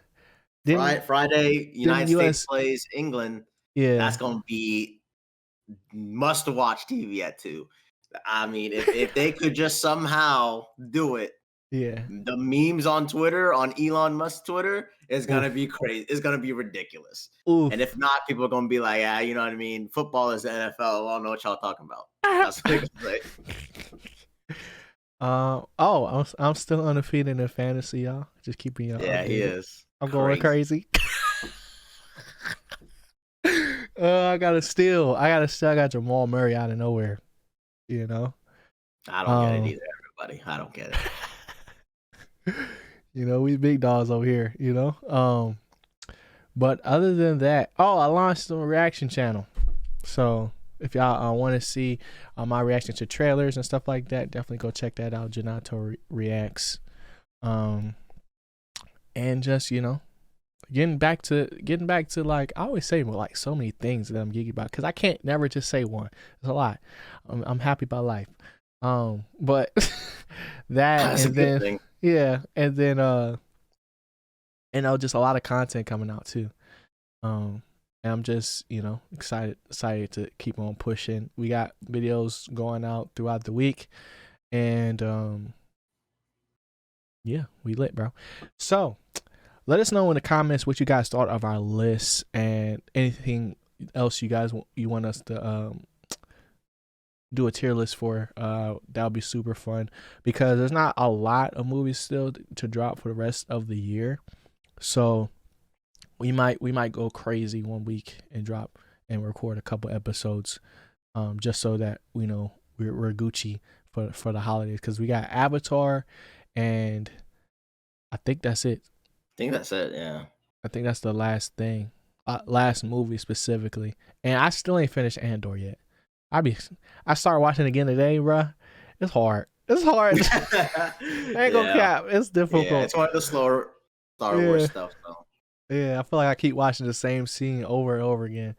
Didn't Friday, didn't United States US? plays England. Yeah. That's gonna be must watch TV at 2. I mean, if they could just somehow do it, Yeah. the memes on Twitter, on Elon Musk's Twitter, is gonna Oof. be crazy. It's gonna be ridiculous. And Oof. if not, people are gonna be like, yeah, you know what I mean? Football is the NFL. I don't know what y'all talking about. That's what they're gonna say. I'm still undefeated in fantasy, y'all. Just keeping y'all Yeah, he updated. is. I'm going crazy. I got Jamal Murray out of nowhere. I don't get it either, everybody. I don't get it. We big dogs over here. But other than that, I launched a reaction channel. So if y'all want to see my reaction to trailers and stuff like that, definitely go check that out. Ginato Reacts. And just getting back to like I always say, like so many things that I'm geeky about because I can't never just say one. It's a lot. I'm happy about life. But that That's and a good then thing. yeah, and then just a lot of content coming out too. And I'm just excited to keep on pushing. We got videos going out throughout the week, and yeah, we lit, bro. So let us know in the comments what you guys thought of our list and anything else you want us to do a tier list for. That would be super fun because there's not a lot of movies still to drop for the rest of the year. So we might go crazy one week and drop and record a couple episodes just so that we're Gucci for the holidays because we got Avatar and I think that's it. I think that's it, yeah. I think that's the last thing. Last movie specifically. And I still ain't finished Andor yet. I started watching it again today, bruh. It's hard. I ain't gonna cap. It's difficult. Yeah, it's one of the slower Star Wars stuff, so. Yeah, I feel like I keep watching the same scene over and over again.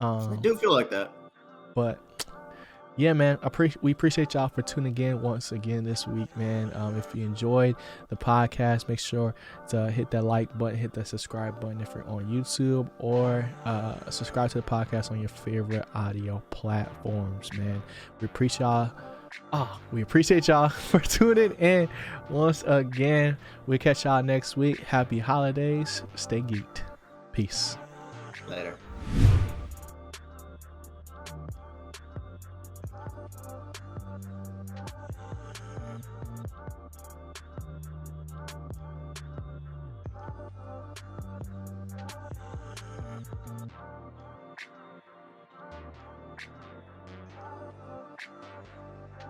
I do feel like that. But yeah, man, we appreciate y'all for tuning in once again this week, man. If you enjoyed the podcast, make sure to hit that like button, hit that subscribe button if you're on YouTube, or subscribe to the podcast on your favorite audio platforms, man. We appreciate y'all for tuning in once again. We'll catch y'all next week. Happy holidays. Stay geeked. Peace. Later.